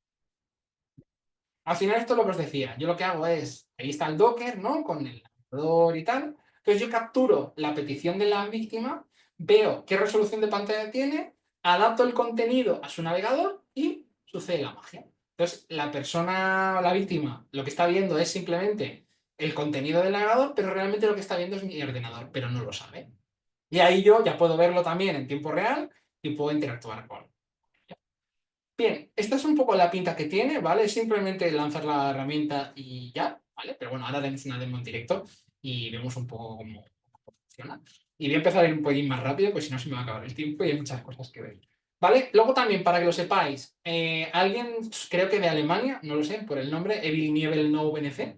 Al final, esto es lo que os decía. Yo lo que hago es, ahí está el Docker, ¿no? Con el navegador y tal. Entonces, yo capturo la petición de la víctima, veo qué resolución de pantalla tiene, adapto el contenido a su navegador y sucede la magia. Entonces, la persona, la víctima, lo que está viendo es simplemente el contenido del navegador, pero realmente lo que está viendo es mi ordenador, pero no lo sabe. Y ahí yo ya puedo verlo también en tiempo real y puedo interactuar con él. Bien, esta es un poco la pinta que tiene, ¿vale? Es simplemente lanzar la herramienta y ya, ¿vale? Pero bueno, ahora tenemos una demo en directo y vemos un poco cómo funciona. Y voy a empezar a ir un poquito más rápido, pues si no se me va a acabar el tiempo y hay muchas cosas que ver. ¿Vale? Luego también, para que lo sepáis, alguien, creo que de Alemania, no lo sé, por el nombre, Evil Niebel No VNC,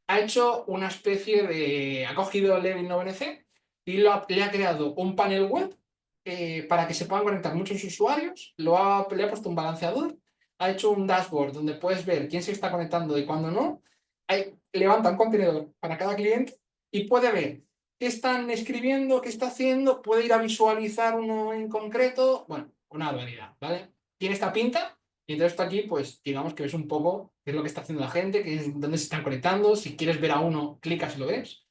ha hecho una especie de. Ha cogido el Evil No VNC y le ha creado un panel web para que se puedan conectar muchos usuarios. Le ha puesto un balanceador, ha hecho un dashboard donde puedes ver quién se está conectando y cuándo no. levanta un contenedor para cada cliente y puede ver qué están escribiendo, qué está haciendo, puede ir a visualizar uno en concreto, bueno, una barbaridad, ¿vale? Tiene esta pinta y entonces está aquí, pues digamos que ves un poco qué es lo que está haciendo la gente, dónde se están conectando, si quieres ver a uno, clicas y lo ves.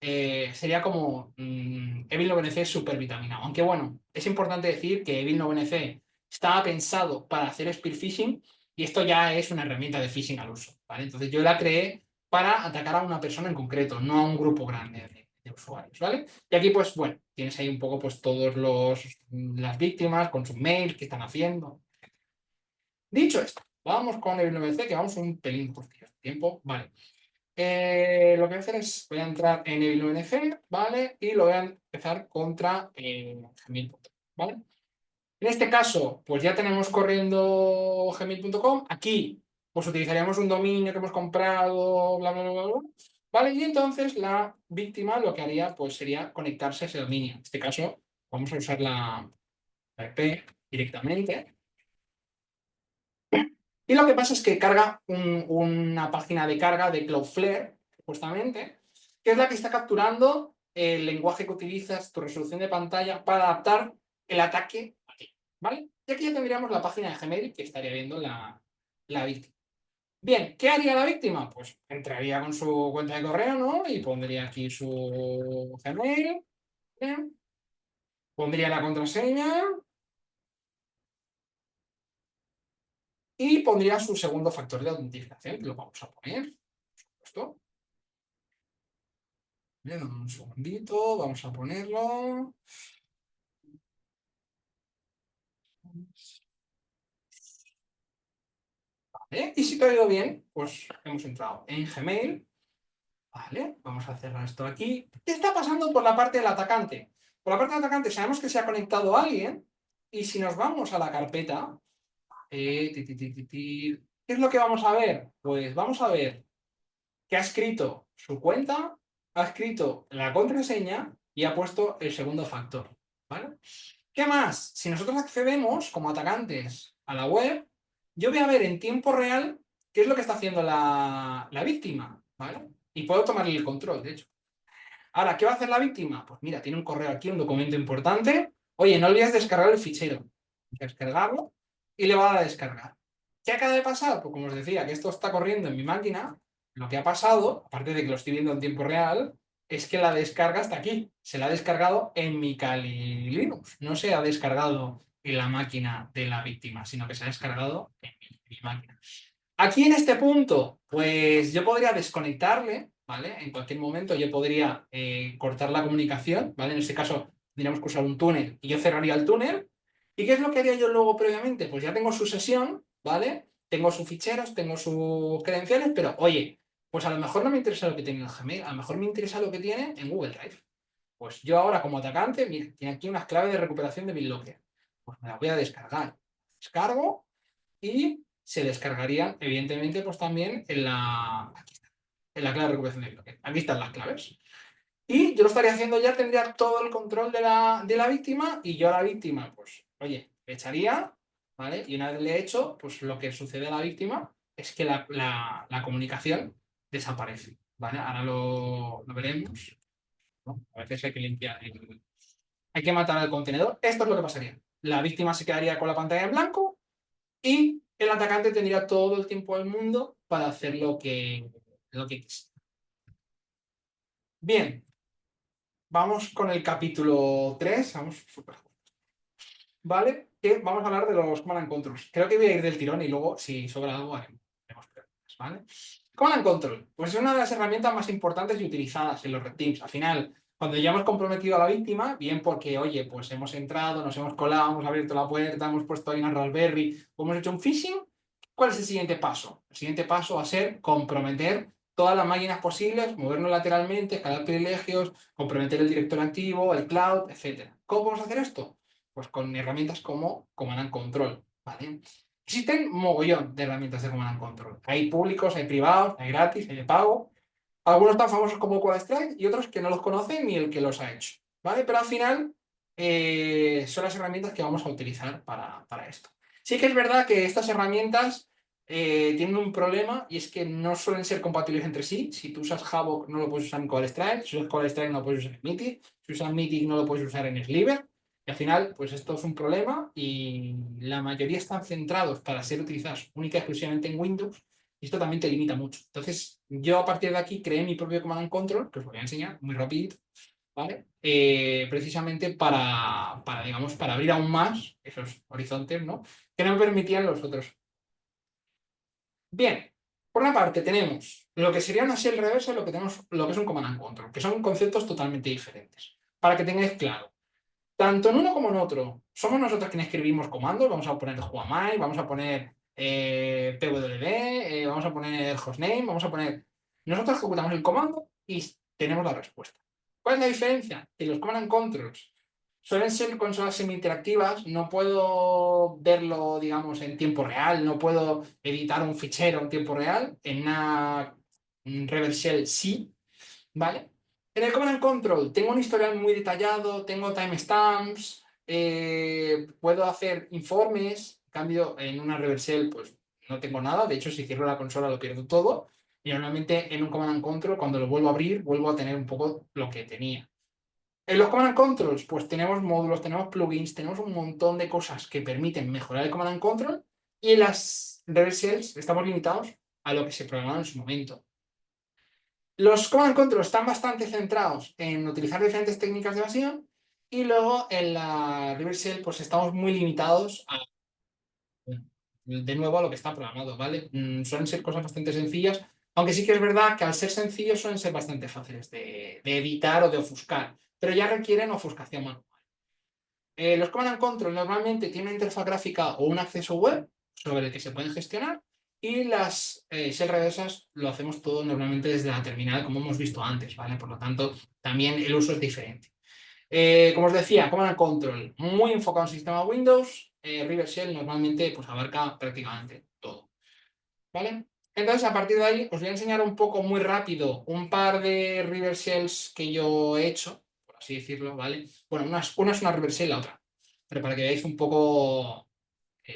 Sería como Evil 9NC super vitaminado. Aunque bueno, es importante decir que Evil 9NC estaba pensado para hacer spear phishing y esto ya es una herramienta de phishing al uso, ¿vale? Entonces yo la creé para atacar a una persona en concreto, no a un grupo grande de usuarios, ¿vale? Y aquí pues bueno, tienes ahí un poco pues todos las víctimas con sus mails, qué están haciendo. Dicho esto, vamos con Evil 9NC, que vamos un pelín cortillo de tiempo, vale. Lo que voy a hacer es, voy a entrar en Evil 9NC, ¿vale? Y lo voy a empezar contra Gmail.com, ¿vale? En este caso, pues ya tenemos corriendo gmail.com. Aquí, pues utilizaríamos un dominio que hemos comprado, bla, bla, bla, bla, bla, ¿vale? Y entonces la víctima lo que haría, pues sería conectarse a ese dominio. En este caso, vamos a usar la IP directamente. Y lo que pasa es que carga una página de carga de Cloudflare, supuestamente, que es la que está capturando el lenguaje que utilizas, tu resolución de pantalla, para adaptar el ataque a ti, ¿vale? Y aquí ya tendríamos la página de Gmail que estaría viendo la víctima. Bien, ¿qué haría la víctima? Pues entraría con su cuenta de correo, ¿no? Y pondría aquí su Gmail, bien. Pondría la contraseña y pondría su segundo factor de autentificación, que lo vamos a poner, por supuesto. Bien, un segundito, vamos a ponerlo. ¿Vale? Y si todo ha ido bien, pues hemos entrado en Gmail. Vale, vamos a cerrar esto aquí. ¿Qué está pasando por la parte del atacante? Por la parte del atacante sabemos que se ha conectado alguien. Y si nos vamos a la carpeta, ¿qué es lo que vamos a ver? Pues vamos a ver que ha escrito su cuenta, ha escrito la contraseña y ha puesto el segundo factor. ¿Vale? ¿Qué más? Si nosotros accedemos como atacantes a la web, yo voy a ver en tiempo real qué es lo que está haciendo la víctima, ¿vale? Y puedo tomarle el control, de hecho. Ahora, ¿qué va a hacer la víctima? Pues mira, tiene un correo aquí, un documento importante. Oye, no olvides descargar el fichero. Descargarlo y le va a dar a descargar. ¿Qué acaba de pasar? Pues como os decía, que esto está corriendo en mi máquina, lo que ha pasado, aparte de que lo estoy viendo en tiempo real, es que la descarga está aquí. Se la ha descargado en mi Kali Linux. No se ha descargado en la máquina de la víctima, sino que se ha descargado en mi máquina. Aquí en este punto, pues yo podría desconectarle, ¿vale? En cualquier momento yo podría cortar la comunicación, ¿vale? En este caso tendríamos que usar un túnel y yo cerraría el túnel. ¿Y qué es lo que haría yo luego previamente? Pues ya tengo su sesión, ¿vale? Tengo sus ficheros, tengo sus credenciales, pero oye, pues a lo mejor no me interesa lo que tiene en Gmail, a lo mejor me interesa lo que tiene en Google Drive. Pues yo ahora como atacante, mira, tiene aquí unas claves de recuperación de BitLocker. Pues me las voy a descargar. Descargo y se descargarían, evidentemente, pues también aquí está, en la clave de recuperación de BitLocker. Aquí están las claves. Y yo lo estaría haciendo ya, tendría todo el control de la víctima y yo a la víctima, pues, oye, le echaría, ¿vale? Y una vez le he hecho, pues lo que sucede a la víctima es que la comunicación desaparece, ¿vale? Ahora lo veremos, ¿no? A veces hay que limpiar, hay que matar al contenedor. Esto es lo que pasaría. La víctima se quedaría con la pantalla en blanco y el atacante tendría todo el tiempo del mundo para hacer lo que quisiera. Bien, vamos con el capítulo 3, vamos súper. ¿Vale? Que vamos a hablar de los command and controls. Creo que voy a ir del tirón y luego, si sobra algo, haremos preguntas, ¿vale? Command and control, pues es una de las herramientas más importantes y utilizadas en los red teams. Al final, cuando ya hemos comprometido a la víctima, bien porque, oye, pues hemos entrado, nos hemos colado, hemos abierto la puerta, hemos puesto ahí una Raspberry, o hemos hecho un phishing, ¿cuál es el siguiente paso? El siguiente paso va a ser comprometer todas las máquinas posibles, movernos lateralmente, escalar privilegios, comprometer el directorio activo, el cloud, etc. ¿Cómo vamos a hacer esto? Pues con herramientas como Command and Control, ¿vale? Existen mogollón de herramientas de Command and Control. Hay públicos, hay privados, hay gratis, hay de pago. Algunos tan famosos como CodeStrike y otros que no los conocen ni el que los ha hecho, ¿vale? Pero al final son las herramientas que vamos a utilizar para esto. Sí que es verdad que estas herramientas tienen un problema y es que no suelen ser compatibles entre sí. Si tú usas Havoc no lo puedes usar en CoreStrike, si usas CoreStrike no lo puedes usar en Mythic, si usas Mythic no lo puedes usar en Sliver. Y al final, pues esto es un problema y la mayoría están centrados para ser utilizados única y exclusivamente en Windows y esto también te limita mucho. Entonces, yo a partir de aquí creé mi propio Command and Control, que os voy a enseñar muy rapidito, ¿vale? Precisamente digamos, para abrir aún más esos horizontes, ¿no? Que no me permitían los otros. Bien, por una parte tenemos lo que sería una shell reversa y lo que es un command and control, que son conceptos totalmente diferentes. Para que tengáis claro, tanto en uno como en otro, somos nosotros quienes escribimos comandos, vamos a poner whoami, vamos a poner pwd, vamos a poner hostname, vamos a poner... Nosotros ejecutamos el comando y tenemos la respuesta. ¿Cuál es la diferencia? Que los command and controls suelen ser consolas semi-interactivas, no puedo verlo, digamos, en tiempo real, no puedo editar un fichero en tiempo real, en una reverse shell sí, ¿vale? En el Command and Control tengo un historial muy detallado, tengo timestamps, puedo hacer informes, en cambio en una reverse shell pues no tengo nada, de hecho si cierro la consola lo pierdo todo, y normalmente en un Command and Control cuando lo vuelvo a abrir vuelvo a tener un poco lo que tenía. En los Command and Controls, pues tenemos módulos, tenemos plugins, tenemos un montón de cosas que permiten mejorar el Command and Control y en las reverse shells estamos limitados a lo que se programaron en su momento. Los Command and Control están bastante centrados en utilizar diferentes técnicas de evasión y luego en la reverse shell pues estamos muy limitados de nuevo a lo que está programado, ¿vale? Suelen ser cosas bastante sencillas, aunque sí que es verdad que al ser sencillos suelen ser bastante fáciles de editar o de ofuscar, pero ya requieren ofuscación manual. Los Command and Control normalmente tienen una interfaz gráfica o un acceso web sobre el que se pueden gestionar y las shell reversas lo hacemos todo normalmente desde la terminal como hemos visto antes, ¿vale? Por lo tanto, también el uso es diferente. Como os decía, Command and Control muy enfocado en sistema Windows, reverse shell normalmente pues abarca prácticamente todo, ¿vale? Entonces, a partir de ahí, os voy a enseñar un poco muy rápido un par de reverse shells que yo he hecho, por así decirlo, ¿vale? Bueno, una es una reverse shell, la otra, pero para que veáis un poco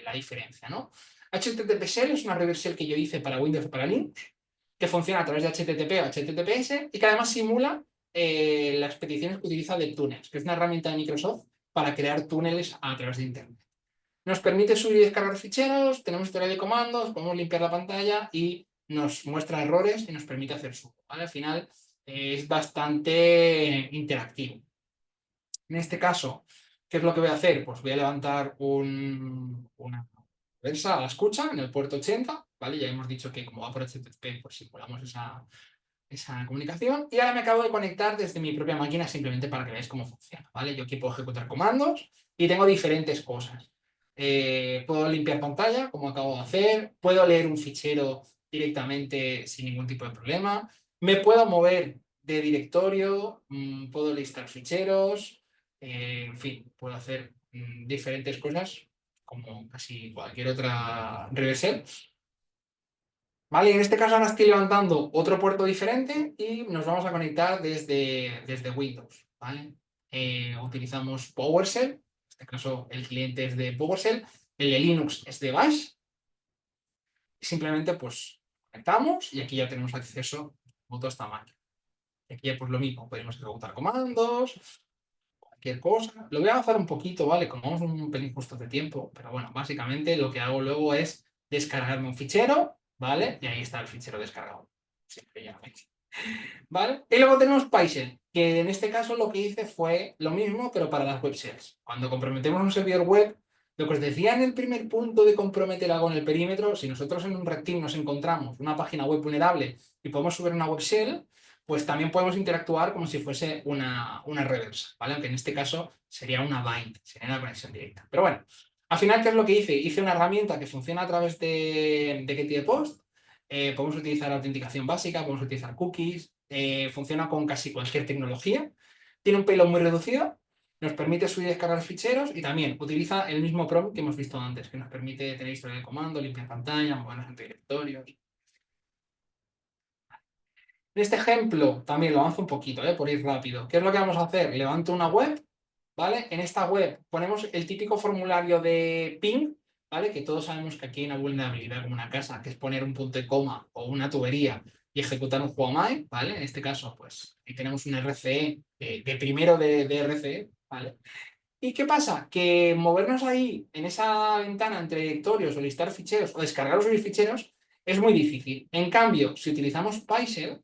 la diferencia, ¿no? HTTP Shell es una reverse shell que yo hice para Windows y para Linux, que funciona a través de HTTP o HTTPS y que además simula las peticiones que utiliza DevTunnels, que es una herramienta de Microsoft para crear túneles a través de Internet. Nos permite subir y descargar ficheros, tenemos historia de comandos, podemos limpiar la pantalla y nos muestra errores y nos permite hacer sudo, ¿vale? Al final es bastante interactivo. En este caso, ¿qué es lo que voy a hacer? Pues voy a levantar una reversa a la escucha en el puerto 80, ¿vale? Ya hemos dicho que como va por HTTP, pues simulamos esa comunicación. Y ahora me acabo de conectar desde mi propia máquina simplemente para que veáis cómo funciona, ¿vale? Yo aquí puedo ejecutar comandos y tengo diferentes cosas. Puedo limpiar pantalla, como acabo de hacer. Puedo leer un fichero directamente sin ningún tipo de problema. Me puedo mover de directorio, puedo listar ficheros, en fin, puedo hacer diferentes cosas como casi cualquier otra reverse. Vale, en este caso ahora estoy levantando otro puerto diferente y nos vamos a conectar desde Windows, ¿vale? Utilizamos PowerShell, en este caso el cliente es de PowerShell, el de Linux es de Bash, y simplemente pues conectamos y aquí ya tenemos acceso a toda esta máquina. Aquí ya pues lo mismo, podemos ejecutar comandos, cualquier cosa. Lo voy a avanzar un poquito, ¿vale? Como vamos un pelín justo de tiempo, pero bueno, básicamente lo que hago luego es descargarme un fichero, ¿vale? Y ahí está el fichero descargado. Simple y llanamente. ¿Vale? Y luego tenemos PyShell, que en este caso lo que hice fue lo mismo, pero para las web shells. Cuando comprometemos un servidor web, lo que os decía en el primer punto de comprometer algo en el perímetro, si nosotros en un red team nos encontramos una página web vulnerable y podemos subir una web shell, pues también podemos interactuar como si fuese una reversa, ¿vale? Aunque en este caso sería una bind, sería una conexión directa. Pero bueno, al final, ¿qué es lo que hice? Hice una herramienta que funciona a través de getThePost. Podemos utilizar autenticación básica, podemos utilizar cookies, funciona con casi cualquier tecnología, tiene un payload muy reducido, nos permite subir y descargar ficheros y también utiliza el mismo prompt que hemos visto antes, que nos permite tener historia de comando, limpiar pantalla, movernos entre directorios. En este ejemplo también lo avanzo un poquito, por ir rápido. ¿Qué es lo que vamos a hacer? Levanto una web, ¿vale? En esta web ponemos el típico formulario de ping, ¿vale? Que todos sabemos que aquí hay una vulnerabilidad como una casa, que es poner un punto y coma o una tubería y ejecutar un juego MAE, ¿vale? En este caso, pues aquí tenemos un RCE de primero de RCE, ¿vale? ¿Y qué pasa? Que movernos ahí en esa ventana entre directorios o listar ficheros o descargar los ficheros es muy difícil. En cambio, si utilizamos PyShell,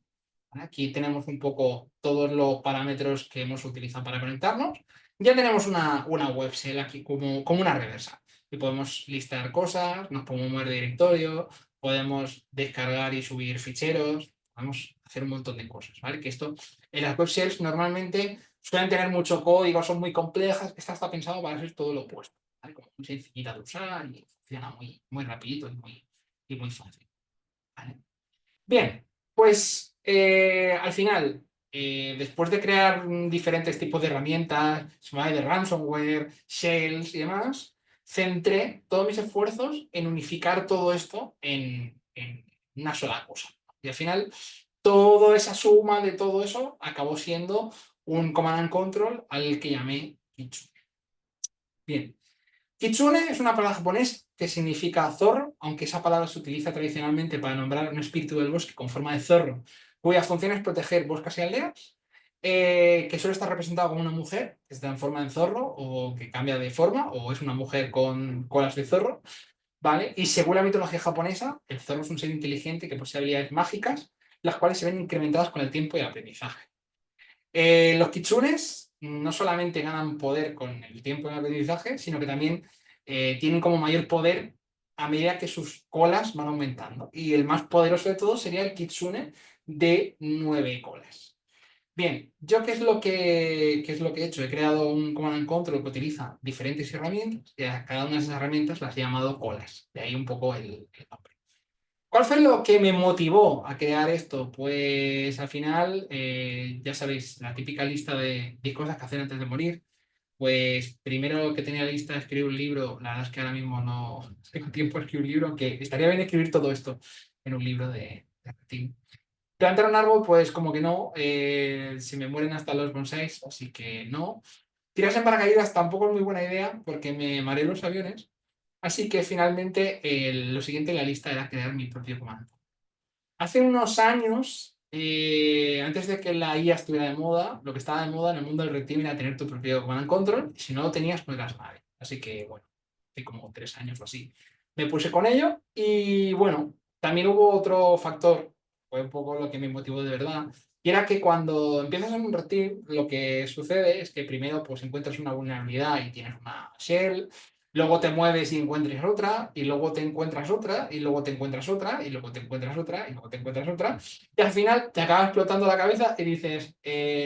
¿vale? Aquí tenemos un poco todos los parámetros que hemos utilizado para conectarnos. Ya tenemos una web shell aquí como una reversa. Y podemos listar cosas, nos podemos mover de directorio, podemos descargar y subir ficheros, podemos hacer un montón de cosas, ¿vale? Que esto en las web shells normalmente suelen tener mucho código, son muy complejas. Esta está pensado para ser todo lo opuesto, ¿vale? Como muy sencillita de usar y funciona muy rapidito y muy fácil, ¿vale? Bien, pues al final, después de crear diferentes tipos de herramientas, de ransomware, shells y demás, centré todos mis esfuerzos en unificar todo esto en una sola cosa. Y al final, toda esa suma de todo eso acabó siendo un command and control al que llamé Kitsune. Bien, Kitsune es una palabra japonés que significa zorro, aunque esa palabra se utiliza tradicionalmente para nombrar un espíritu del bosque con forma de zorro, cuya función es proteger bosques y aldeas, que suele estar representado como una mujer que está en forma de zorro o que cambia de forma, o es una mujer con colas de zorro, ¿vale? Y según la mitología japonesa, el zorro es un ser inteligente que posee habilidades mágicas, las cuales se ven incrementadas con el tiempo y el aprendizaje. Los kitsunes no solamente ganan poder con el tiempo y el aprendizaje, sino que también tienen como mayor poder a medida que sus colas van aumentando. Y el más poderoso de todos sería el kitsune de 9 colas. Bien, yo qué es lo que he hecho. He creado un command and control que utiliza diferentes herramientas y a cada una de esas herramientas las he llamado colas. De ahí un poco el nombre. ¿Cuál fue lo que me motivó a crear esto? Pues al final, ya sabéis, la típica lista de 10 cosas que hacer antes de morir. Pues primero que tenía lista de escribir un libro, la verdad es que ahora mismo no tengo tiempo de escribir un libro, aunque estaría bien escribir todo esto en un libro de latín. Plantar un árbol, pues como que no, se me mueren hasta los bonsáis, así que no. Tirarse en paracaídas tampoco es muy buena idea porque me mareo los aviones. Así que finalmente lo siguiente en la lista era crear mi propio comando. Hace unos años, antes de que la IA estuviera de moda, lo que estaba de moda en el mundo del red team era tener tu propio command and control, y si no lo tenías, pues eras nadie. Así que, bueno, hace como 3 años o así. Me puse con ello y, bueno, también hubo otro factor, fue un poco lo que me motivó de verdad, y era que cuando empiezas en un red team, lo que sucede es que primero pues encuentras una vulnerabilidad y tienes una shell. Luego te mueves y encuentras otra, y luego te encuentras otra, y luego te encuentras otra, y luego te encuentras otra, y luego te encuentras otra. Y al final te acaba explotando la cabeza y dices,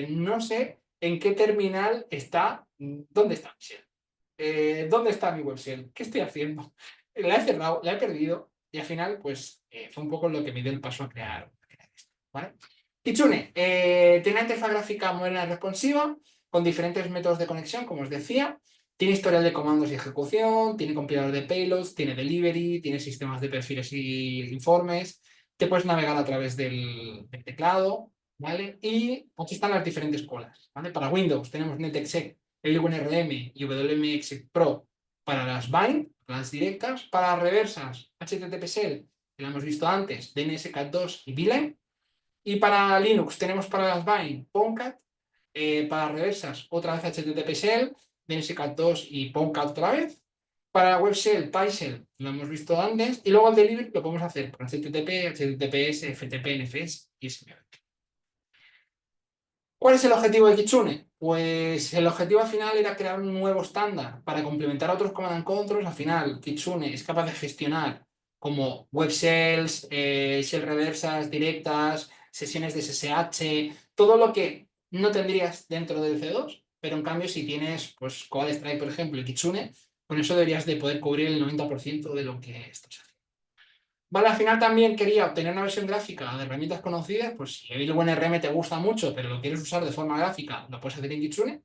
no sé en qué terminal está, ¿dónde está mi shell? ¿Dónde está mi web shell? ¿Qué estoy haciendo? La he cerrado, la he perdido, y al final, pues, fue un poco lo que me dio el paso a crear esto, ¿vale? Kitsune, tiene una interfaz gráfica moderna y responsiva, con diferentes métodos de conexión, como os decía. Tiene historial de comandos y ejecución, tiene compilador de payloads, tiene delivery, tiene sistemas de perfiles y informes. Te puedes navegar a través del teclado, ¿vale? Y aquí están las diferentes colas, ¿vale? Para Windows tenemos NetExec, LWNRM y WMExec Pro para las bind, las directas. Para las reversas, HTTP-SEL, que la hemos visto antes, DNSCAT2 y Beeline. Y para Linux tenemos para las bind Poncat, para reversas otra vez HTTP-SEL, DNSCAT2 y Poncat otra vez. Para web shell, PyShell, lo hemos visto antes. Y luego el delivery lo podemos hacer por HTTP, HTTPS, FTP, NFS y SMB. ¿Cuál es el objetivo de Kitsune? Pues el objetivo al final era crear un nuevo estándar para complementar a otros command and controls. Al final, Kitsune es capaz de gestionar como web shells, shell reversas directas, sesiones de SSH, todo lo que no tendrías dentro del C2, pero en cambio si tienes pues CodeStrike, por ejemplo, y Kitsune, con eso deberías de poder cubrir el 90% de lo que estás haciendo. Vale, al final también quería obtener una versión gráfica de herramientas conocidas, pues si el RM te gusta mucho, pero lo quieres usar de forma gráfica, lo puedes hacer en Kitsune.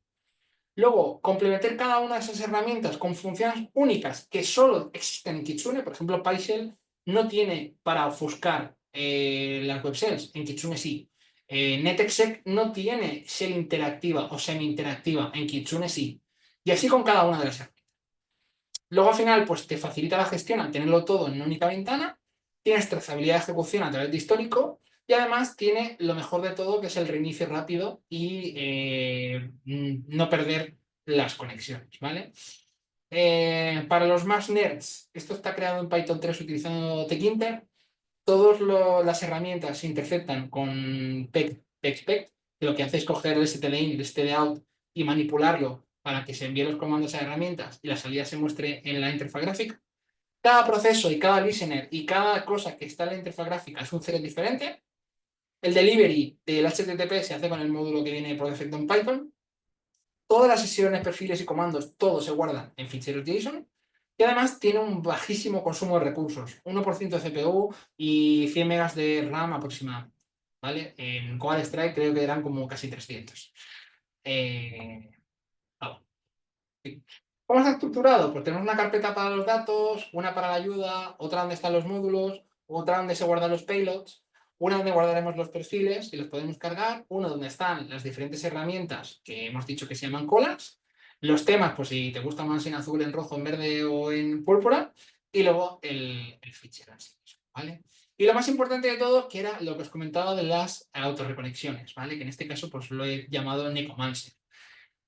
Luego, complementar cada una de esas herramientas con funciones únicas que solo existen en Kitsune. Por ejemplo, PyShell no tiene para ofuscar las web shells, en Kitsune sí. NetExec no tiene shell interactiva o semi-interactiva, en Kitsune sí. Y así con cada una de las herramientas. Luego al final, pues te facilita la gestión al tenerlo todo en una única ventana, tienes trazabilidad de ejecución a través de histórico y además tiene lo mejor de todo, que es el reinicio rápido y no perder las conexiones, ¿vale? Para los más nerds, esto está creado en Python 3 utilizando Tkinter. Todas las herramientas se interceptan con PECspect, que lo que hace es coger el stdin y el stdout y manipularlo para que se envíen los comandos a herramientas y la salida se muestre en la interfaz gráfica. Cada proceso y cada listener y cada cosa que está en la interfaz gráfica es un thread diferente. El delivery del HTTP se hace con el módulo que viene por defecto en Python. Todas las sesiones, perfiles y comandos, todo se guardan en ficheros JSON. Y además tiene un bajísimo consumo de recursos, 1% de CPU y 100 megas de RAM aproximadamente. ¿Vale? En Coal Strike creo que eran como casi 300. Ah, sí. ¿Cómo está estructurado? Pues tenemos una carpeta para los datos, una para la ayuda, otra donde están los módulos, otra donde se guardan los payloads, una donde guardaremos los perfiles y los podemos cargar, una donde están las diferentes herramientas que hemos dicho que se llaman colas, los temas, pues si te gusta más en azul, en rojo, en verde o en púrpura, y luego el fichero en sí mismo, ¿vale? Y lo más importante de todo, que era lo que os comentaba de las autorreconexiones, ¿vale? Que en este caso pues lo he llamado Nekomancer.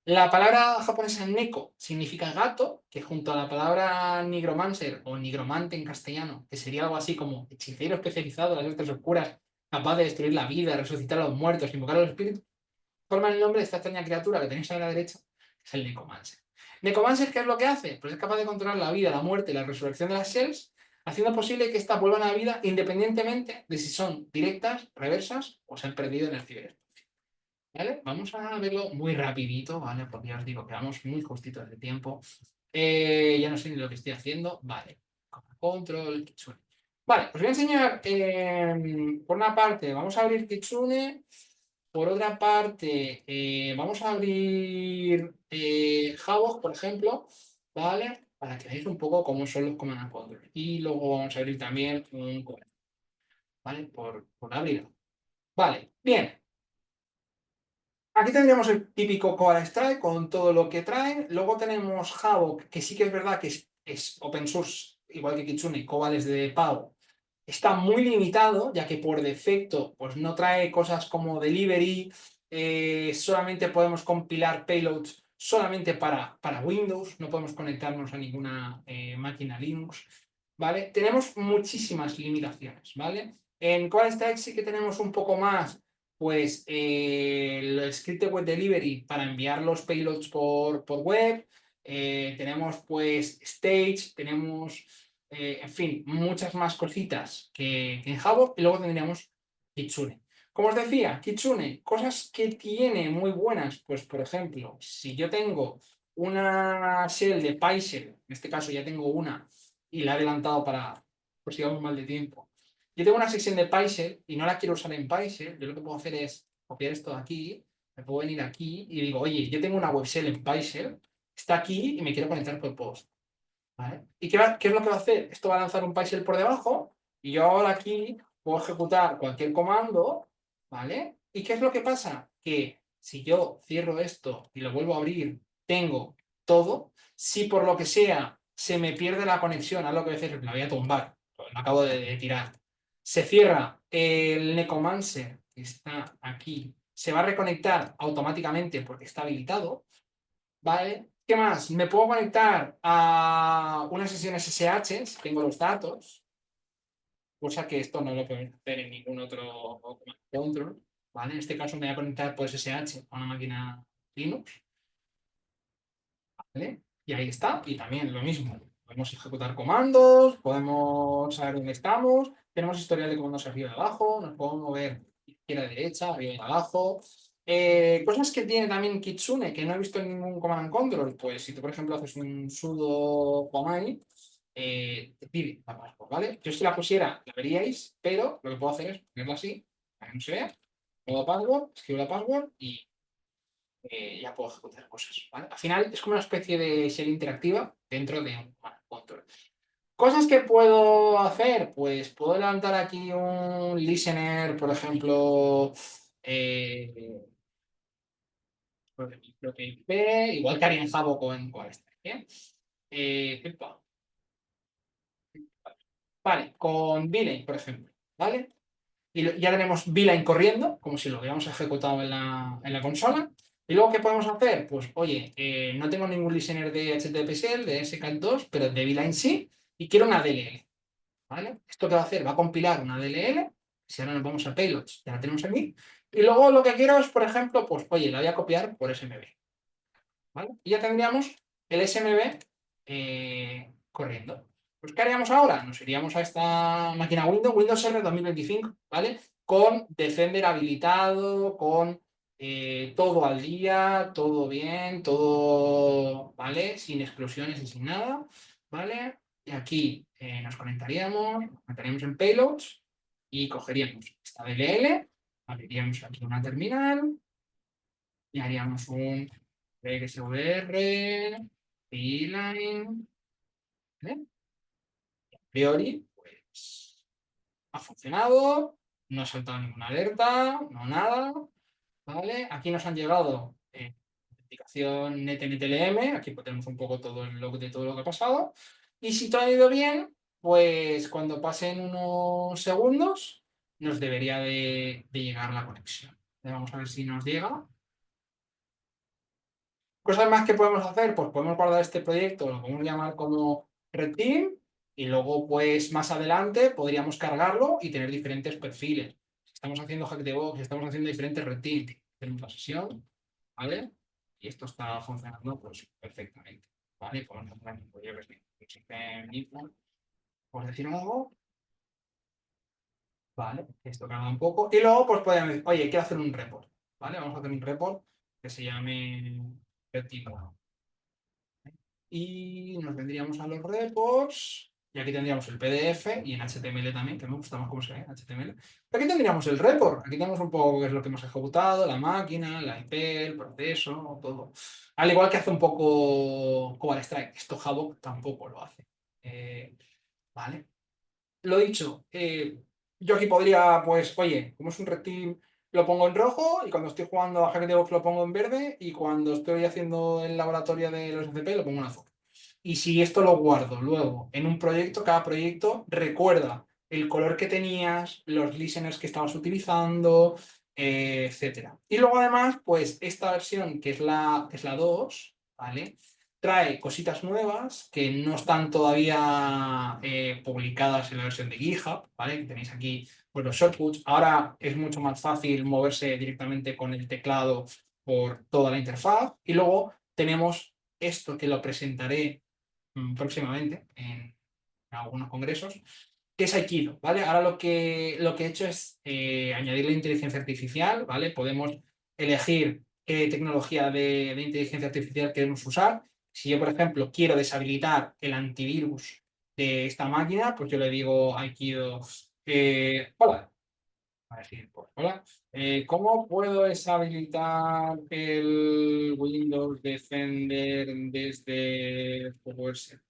La palabra japonesa neko significa gato, que junto a la palabra nigromancer o nigromante en castellano, que sería algo así como hechicero especializado en las artes oscuras, capaz de destruir la vida, resucitar a los muertos, invocar a los espíritus, forman el nombre de esta extraña criatura que tenéis a la derecha, que es el necomancer. Necomancer, ¿qué es lo que hace? Pues es capaz de controlar la vida, la muerte y la resurrección de las shells, haciendo posible que éstas vuelvan a la vida independientemente de si son directas, reversas o se han perdido en el ciberespacio. ¿Vale? Vamos a verlo muy rapidito, ¿vale? Porque ya os digo que vamos muy justitos de tiempo. Ya no sé ni lo que estoy haciendo. Vale. Control, Kitsune. Vale, os voy a enseñar, por una parte, vamos a abrir Kitsune. Por otra parte, vamos a abrir Havok, por ejemplo, ¿vale? Para que veáis un poco cómo son los command and control. Y luego vamos a abrir también un core, ¿vale? Por abrirlo. Vale, bien. Aquí tendríamos el típico Coal Strike con todo lo que trae. Luego tenemos Havok, que sí que es verdad que es open source, igual que Kitsune, Cobalt es de pago. Está muy limitado, ya que por defecto pues no trae cosas como delivery, solamente podemos compilar payloads solamente para Windows, no podemos conectarnos a ninguna máquina Linux, ¿vale? Tenemos muchísimas limitaciones, ¿vale? En Coal Strike sí que tenemos un poco más pues el script de web delivery para enviar los payloads por web. Tenemos pues Stage, tenemos, en fin, muchas más cositas que en Havok. Y luego tendríamos Kitsune. Como os decía, Kitsune, cosas que tiene muy buenas, pues por ejemplo, si yo tengo una shell de PyShell, en este caso ya tengo una y la he adelantado para, por si vamos mal de tiempo. Yo tengo una sección de PyShell y no la quiero usar en PyShell. Yo lo que puedo hacer es copiar esto de aquí, me puedo venir aquí y digo, oye, yo tengo una web shell en PyShell, está aquí y me quiero conectar por post. ¿Vale? ¿Y qué es lo que va a hacer? Esto va a lanzar un PyShell por debajo y yo ahora aquí puedo ejecutar cualquier comando, ¿vale? ¿Y qué es lo que pasa? Que si yo cierro esto y lo vuelvo a abrir, tengo todo. Si por lo que sea se me pierde la conexión, a lo que a veces la voy a tumbar, lo acabo de tirar. Se cierra el Necomancer, que está aquí, se va a reconectar automáticamente porque está habilitado, ¿vale? ¿Qué más? Me puedo conectar a una sesión SSH si tengo los datos, cosa que esto no lo pueden hacer en ningún otro command control, ¿vale? En este caso me voy a conectar por SSH a una máquina Linux, ¿vale? Y ahí está, y también lo mismo. Podemos ejecutar comandos, podemos saber dónde estamos, tenemos historial de comandos arriba y abajo, nos podemos mover izquierda, derecha, arriba y abajo. Cosas que tiene también Kitsune que no he visto en ningún command and control, pues si tú, por ejemplo, haces un sudo command, te pide la password, ¿vale? Yo si la pusiera, la veríais, pero lo que puedo hacer es ponerla así, para que no se vea, modo password, escribo la password y ya puedo ejecutar cosas, ¿vale? Al final es como una especie de shell interactiva dentro de un control. Cosas que puedo hacer, pues puedo levantar aquí un listener, por ejemplo, creo que IP, igual que haría en Java o en cual está, ¿eh? epa. Vale, con Beeline, por ejemplo, ¿vale? Y ya tenemos Beeline corriendo, como si lo hubiéramos ejecutado en la consola. Y luego, ¿qué podemos hacer? Pues, oye, no tengo ningún listener de HTTPSL, de SCAT2, pero de Beeline sí, y quiero una DLL, ¿vale? ¿Esto qué va a hacer? Va a compilar una DLL, si ahora nos vamos a payloads, ya la tenemos aquí, y luego lo que quiero es, por ejemplo, pues, oye, la voy a copiar por SMB, ¿vale? Y ya tendríamos el SMB corriendo. Pues, ¿qué haríamos ahora? Nos iríamos a esta máquina Windows Server 2025, ¿vale? Con Defender habilitado, con todo al día, todo bien, todo, ¿vale? Sin exclusiones y sin nada, ¿vale? Y aquí nos conectaríamos en Payloads y cogeríamos esta DLL, abriríamos aquí una terminal y haríamos un XVR, Beeline, ¿vale? A priori, pues ha funcionado, no ha saltado ninguna alerta, no nada, ¿vale? Aquí nos han llegado autenticación NetNTLM, aquí pues tenemos un poco todo el log de todo lo que ha pasado, y si todo ha ido bien, pues cuando pasen unos segundos nos debería de llegar la conexión. Vamos a ver si nos llega. Cosas más que podemos hacer, pues podemos guardar este proyecto, lo podemos llamar como Red Team, y luego pues más adelante podríamos cargarlo y tener diferentes perfiles. Si estamos haciendo Hack the Box, si estamos haciendo diferentes Red Team, tenemos la sesión, ¿vale? Y esto está funcionando pues perfectamente, ¿vale? Podemos hacer un system info, por decir algo, ¿vale? Esto carga un poco. Y luego pues podemos decir, oye, quiero hacer un report, ¿vale? Vamos a hacer un report que se llame Red Team 1. Y nos vendríamos a los reports. Y aquí tendríamos el PDF y en HTML también, que me gusta más cómo se ve en HTML. Aquí tendríamos el report. Aquí tenemos un poco qué es lo que hemos ejecutado, la máquina, la IP, el proceso, todo. Al igual que hace un poco Cobalt Strike. Esto Havok tampoco lo hace. Vale. Lo dicho, yo aquí podría, pues, oye, como es un red team, lo pongo en rojo y cuando estoy jugando a Hack the Box lo pongo en verde y cuando estoy haciendo el laboratorio de los FP lo pongo en azul. Y si esto lo guardo luego en un proyecto, cada proyecto recuerda el color que tenías, los listeners que estabas utilizando, etcétera. Y luego además, pues esta versión que es la 2, ¿vale? Trae cositas nuevas que no están todavía publicadas en la versión de GitHub, ¿vale? Que tenéis aquí pues, los shortcuts. Ahora es mucho más fácil moverse directamente con el teclado por toda la interfaz. Y luego tenemos esto que lo presentaré próximamente en algunos congresos, que es Aikido, ¿vale? Ahora lo que he hecho es añadir la inteligencia artificial, ¿vale? Podemos elegir qué tecnología de inteligencia artificial queremos usar. Si yo, por ejemplo, quiero deshabilitar el antivirus de esta máquina, pues yo le digo a Aikido, hola, a decir, pues, hola, ¿cómo puedo deshabilitar el Windows Defender desde PowerShell?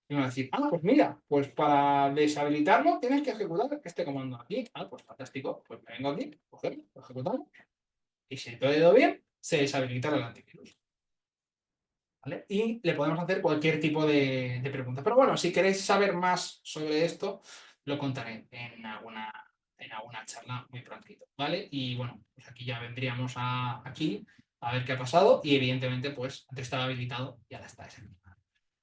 Y me va a decir, ah, pues mira, pues para deshabilitarlo tienes que ejecutar este comando aquí. Ah, pues fantástico. Pues me vengo aquí, cogerlo, lo ejecutamos. Y si todo ha ido bien, se deshabilitará el antivirus. ¿Vale? Y le podemos hacer cualquier tipo de pregunta. Pero bueno, si queréis saber más sobre esto, lo contaré en alguna charla muy prontito. ¿Vale? Y bueno, pues aquí ya vendríamos aquí a ver qué ha pasado. Y evidentemente, pues antes estaba habilitado y ahora está deshabilitado.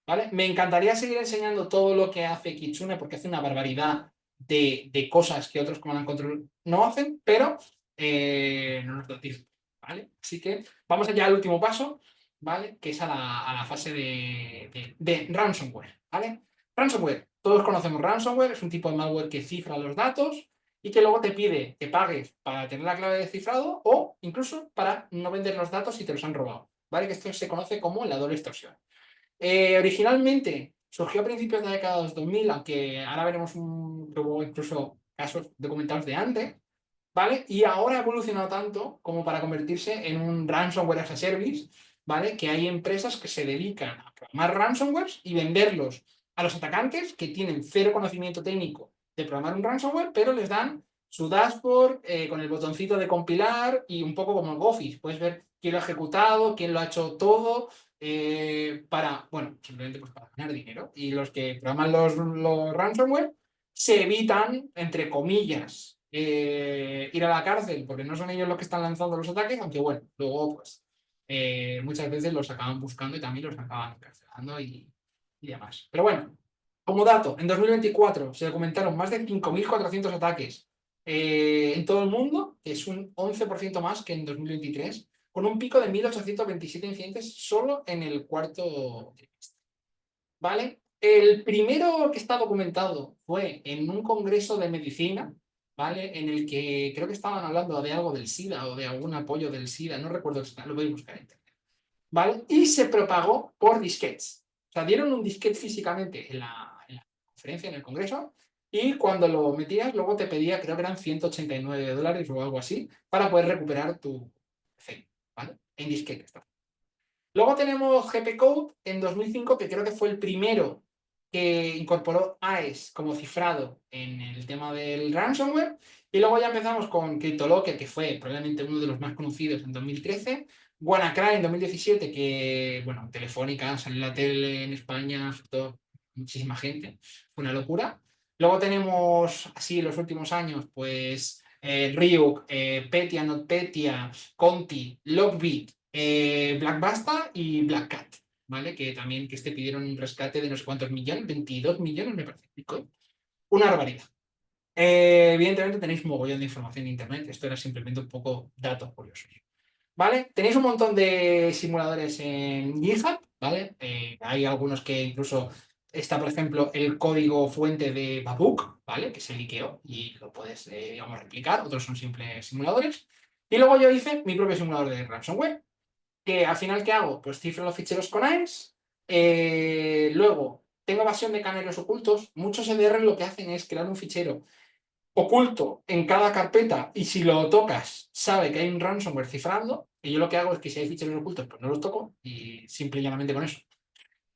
¿Vale? Me encantaría seguir enseñando todo lo que hace Kitsune porque hace una barbaridad de cosas que otros Command and Control no hacen, pero no nos da tiempo, ¿vale? Así que vamos allá al último paso, ¿vale? Que es a la fase de ransomware, ¿vale? Ransomware. Todos conocemos ransomware, es un tipo de malware que cifra los datos y que luego te pide que pagues para tener la clave de cifrado o incluso para no vender los datos si te los han robado, ¿vale? Que esto se conoce como la doble extorsión. Originalmente surgió a principios de la década de los 2000, aunque ahora veremos hubo incluso casos documentados de antes, ¿vale? Y ahora ha evolucionado tanto como para convertirse en un ransomware as a service, ¿vale? Que hay empresas que se dedican a programar ransomwares y venderlos a los atacantes que tienen cero conocimiento técnico de programar un ransomware, pero les dan su dashboard con el botoncito de compilar y un poco como el Office. Puedes ver quién lo ha ejecutado, quién lo ha hecho todo, para, bueno, simplemente pues para ganar dinero. Y los que programan los ransomware se evitan, entre comillas, ir a la cárcel, porque no son ellos los que están lanzando los ataques, aunque bueno, luego pues muchas veces los acaban buscando y también los acaban encarcelando y demás. Pero bueno, como dato, en 2024 se documentaron más de 5.400 ataques en todo el mundo, que es un 11% más que en 2023, con un pico de 1.827 incidentes solo en el cuarto trimestre. ¿Vale? El primero que está documentado fue en un congreso de medicina, ¿vale? En el que creo que estaban hablando de algo del SIDA o de algún apoyo del SIDA, no recuerdo exactamente, lo voy a buscar en internet. ¿Vale? Y se propagó por disquetes. O sea, dieron un disquete físicamente en la conferencia, en el congreso, y cuando lo metías, luego te pedía, creo que eran $189 o algo así, para poder recuperar tu fe, ¿vale? En disquete. Luego tenemos GP Code en 2005, que creo que fue el primero que incorporó AES como cifrado en el tema del ransomware. Y luego ya empezamos con CryptoLocker, que fue probablemente uno de los más conocidos en 2013. WannaCry en 2017, que, bueno, Telefónica, salió en la tele en España, afectó muchísima gente. Fue una locura. Luego tenemos, así en los últimos años, pues Ryuk, Petya, NotPetya, Conti, Lockbit, Black Basta y Black Cat, ¿vale? Que también que pidieron un rescate de no sé cuántos millones, 22 millones me parece, Bitcoin. Una barbaridad. Evidentemente tenéis un mogollón de información en internet, esto era simplemente un poco datos curiosos. ¿Vale? Tenéis un montón de simuladores en GitHub, ¿vale? Hay algunos que incluso está, por ejemplo, el código fuente de Babook, ¿vale? Que se liqueó y lo puedes, digamos, replicar. Otros son simples simuladores. Y luego yo hice mi propio simulador de ransomware, que al final, ¿qué hago? Pues cifro los ficheros con AES. Luego, tengo evasión de canarios ocultos. Muchos EDR lo que hacen es crear un fichero oculto en cada carpeta y si lo tocas sabe que hay un ransomware cifrando y yo lo que hago es que si hay ficheros ocultos pues no los toco y simple y llanamente con eso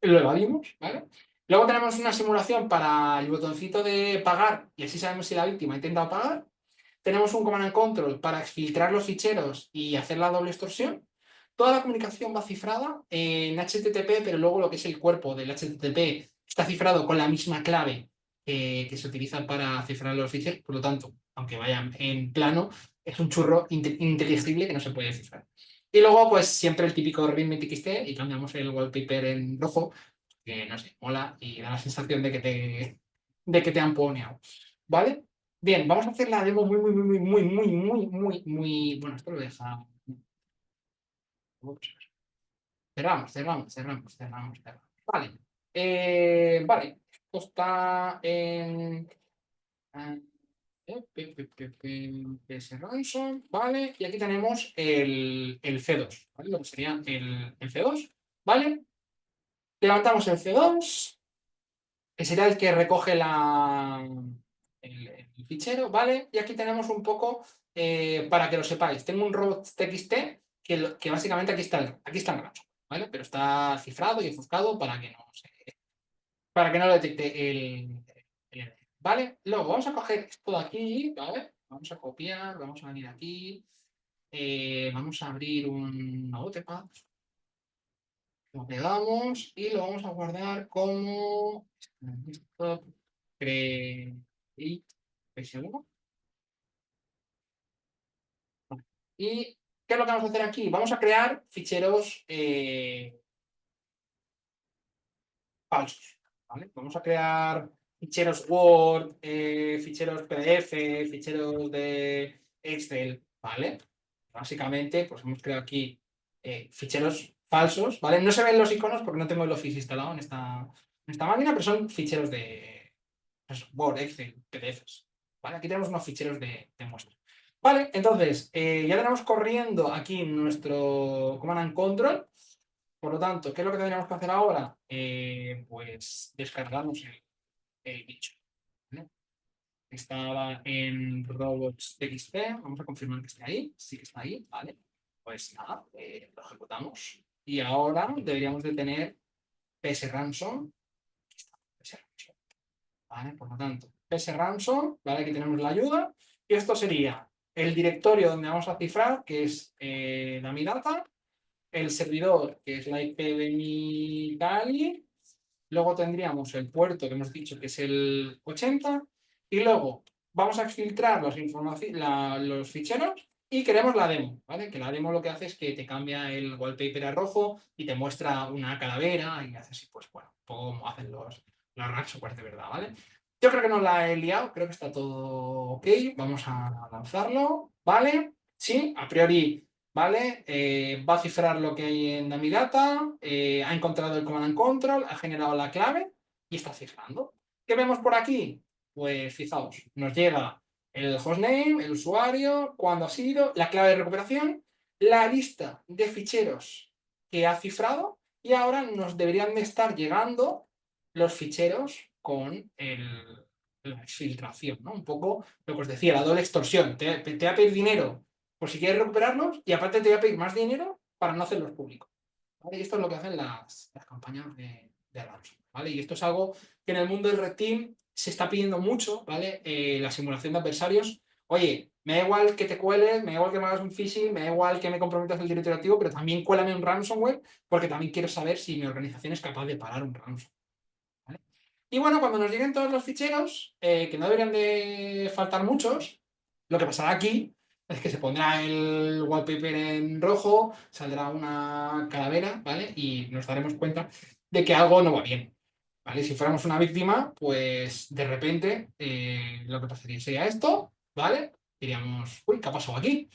lo evadimos, ¿vale? Luego tenemos una simulación para el botoncito de pagar y así sabemos si la víctima ha intentado pagar. Tenemos un command and control para exfiltrar los ficheros y hacer la doble extorsión. Toda la comunicación va cifrada en HTTP, pero luego lo que es el cuerpo del HTTP está cifrado con la misma clave que se utiliza para cifrar los ficheros. Por lo tanto, aunque vayan en plano, es un churro ininteligible que no se puede cifrar. Y luego, pues siempre el típico RIM.txt y cambiamos el wallpaper en rojo, que no sé, mola y da la sensación de que te han poneado. ¿Vale? Bien, vamos a hacer la demo muy, muy, muy, muy, muy, muy, muy, muy. Bueno, esto lo deja. Ups. Cerramos. Vale. Vale. Esto está en. PS Ransom, ¿vale? Y aquí tenemos el C2, ¿vale? Lo que sería el C2, ¿vale? Levantamos el C2, que será el que recoge el fichero, ¿vale? Y aquí tenemos un poco, para que lo sepáis, tengo un robots.txt que básicamente aquí está el ransom, ¿vale? Pero está cifrado y ofuscado para que no lo detecte ¿vale? Luego vamos a coger esto de aquí, ¿vale? Vamos a copiar, vamos a venir aquí, vamos a abrir un notepad, lo pegamos y lo vamos a guardar como create, ¿estáis seguros? ¿Y qué es lo que vamos a hacer aquí? Vamos a crear ficheros falsos, ¿vale? Vamos a crear ficheros Word, ficheros PDF, ficheros de Excel, ¿vale? Básicamente, pues hemos creado aquí ficheros falsos, ¿vale? No se ven los iconos porque no tengo el Office instalado en esta máquina, pero son ficheros de pues, Word, Excel, PDFs, ¿vale? Aquí tenemos unos ficheros de muestra. Vale, entonces, ya tenemos corriendo aquí nuestro Command and Control. Por lo tanto, ¿qué es lo que tendríamos que hacer ahora? Pues descargarnos el bicho, ¿vale? Estaba en robots.txt, vamos a confirmar que esté ahí, sí que está ahí, ¿vale? Pues nada, lo ejecutamos. Y ahora deberíamos de tener psransom, psransom, ¿vale? Por lo tanto, psransom, ¿vale? Aquí tenemos la ayuda. Y esto sería el directorio donde vamos a cifrar, que es la mi data. el servidor, que es la IP de mi DALI. Luego tendríamos el puerto que hemos dicho que es el 80. Y luego vamos a exfiltrar los ficheros y queremos la demo, ¿vale? Que la demo lo que hace es que te cambia el wallpaper a rojo y te muestra una calavera y hace así, pues bueno, un poco como hacen los ransomware de verdad, ¿vale? Yo creo que no la he liado, creo que está todo ok. Vamos a lanzarlo, ¿vale? Sí, a priori, ¿vale? Va a cifrar lo que hay en Namidata, ha encontrado el command and control, ha generado la clave y está cifrando. ¿Qué vemos por aquí? Pues fijaos, nos llega el hostname, el usuario, cuándo ha sido, la clave de recuperación, la lista de ficheros que ha cifrado y ahora nos deberían de estar llegando los ficheros con la exfiltración, ¿no? Un poco lo que os decía, la doble extorsión. Te va a pedir dinero por si quieres recuperarlos y aparte te voy a pedir más dinero para no hacerlos públicos. ¿Vale? Y esto es lo que hacen las campañas de ransom, ¿vale? Y esto es algo que en el mundo del Red Team se está pidiendo mucho, ¿vale? La simulación de adversarios. Oye, me da igual que te cueles, me da igual que me hagas un phishing, me da igual que me comprometas el directorio activo, pero también cuélame un ransomware porque también quiero saber si mi organización es capaz de parar un ransomware. ¿Vale? Y bueno, cuando nos lleguen todos los ficheros, que no deberían de faltar muchos, lo que pasará aquí es que se pondrá el wallpaper en rojo, saldrá una calavera, ¿vale? Y nos daremos cuenta de que algo no va bien, ¿vale? Si fuéramos una víctima, pues de repente lo que pasaría sería esto, ¿vale? Diríamos, uy, ¿qué ha pasado aquí?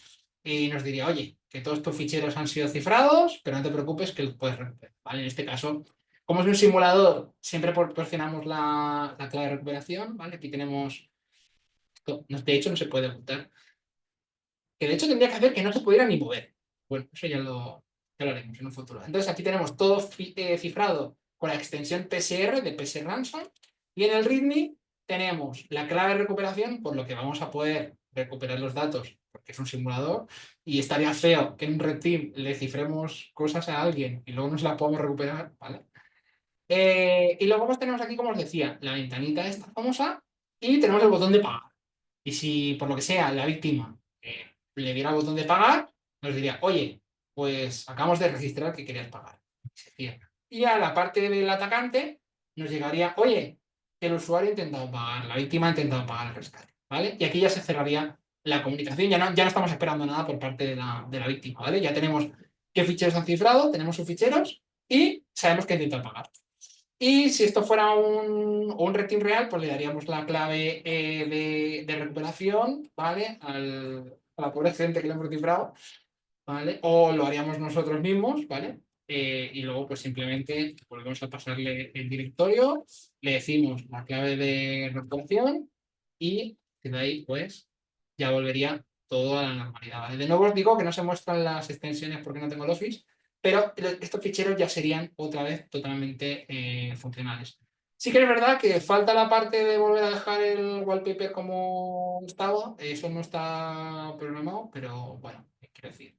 Y nos diría, oye, que todos tus ficheros han sido cifrados, pero no te preocupes que los puedes recuperar, ¿vale? En este caso, como es un simulador, siempre proporcionamos la clave de recuperación, ¿vale? Aquí tenemos, de hecho no se puede ocultar, que de hecho tendría que hacer que no se pudiera ni mover. Bueno, eso ya lo haremos en un futuro. Entonces aquí tenemos todo cifrado con la extensión PSR de PS Ransom y en el README tenemos la clave de recuperación, por lo que vamos a poder recuperar los datos, porque es un simulador, y estaría feo que en un Red Team le cifremos cosas a alguien y luego no se las podemos recuperar, ¿vale? Y luego pues tenemos aquí, como os decía, la ventanita esta famosa y tenemos el botón de pagar. Y si por lo que sea la víctima le diera el botón de pagar, nos diría, oye, pues acabamos de registrar que querías pagar. Se cierra. Y a la parte del atacante nos llegaría, oye, que el usuario ha intentado pagar, la víctima ha intentado pagar el rescate, ¿vale? Y aquí ya se cerraría la comunicación, ya no estamos esperando nada por parte de la víctima, ¿vale? Ya tenemos qué ficheros han cifrado, tenemos sus ficheros y sabemos que ha intentado pagar. Y si esto fuera un red team real, pues le daríamos la clave de recuperación, ¿vale? A la pobre gente que le hemos cifrado, ¿vale? O lo haríamos nosotros mismos, ¿vale? Y luego pues simplemente volvemos a pasarle el directorio, le decimos la clave de recuperación y de ahí pues ya volvería todo a la normalidad, ¿vale? De nuevo os digo que no se muestran las extensiones porque no tengo el Office, pero estos ficheros ya serían otra vez totalmente funcionales. Sí que es verdad que falta la parte de volver a dejar el wallpaper como estaba, eso no está programado, pero bueno, quiero decir,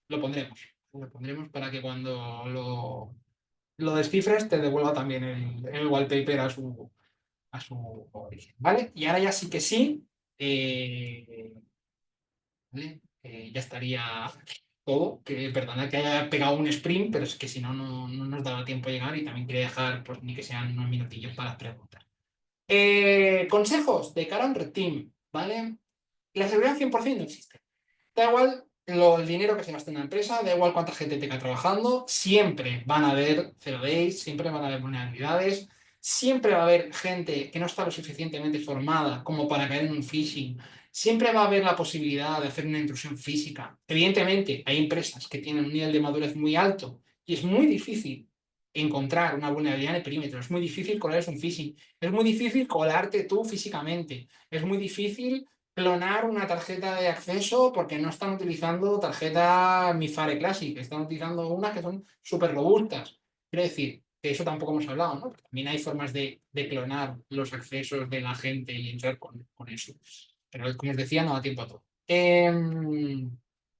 lo pondremos para que cuando lo descifres te devuelva también el wallpaper a su origen, ¿vale? Y ahora ya sí que sí, ¿vale? Ya estaría todo, que perdona que haya pegado un sprint, pero es que si no, no nos daba tiempo a llegar y también quería dejar, pues ni que sean unos minutillos para las preguntas. Consejos de cara a un red team, ¿vale? La seguridad 100% no existe. Da igual el dinero que se gaste en una empresa, da igual cuánta gente tenga trabajando, siempre van a haber zero days, siempre van a haber vulnerabilidades, siempre va a haber gente que no está lo suficientemente formada como para caer en un phishing, siempre va a haber la posibilidad de hacer una intrusión física. Evidentemente, hay empresas que tienen un nivel de madurez muy alto y es muy difícil encontrar una vulnerabilidad en el perímetro, es muy difícil colar un phishing, es muy difícil colarte tú físicamente, es muy difícil clonar una tarjeta de acceso porque no están utilizando tarjeta Mifare Classic, están utilizando unas que son súper robustas. Quiero decir, que eso tampoco hemos hablado, ¿no? También hay formas de clonar los accesos de la gente y entrar con eso. Pero como os decía, no da tiempo a todo.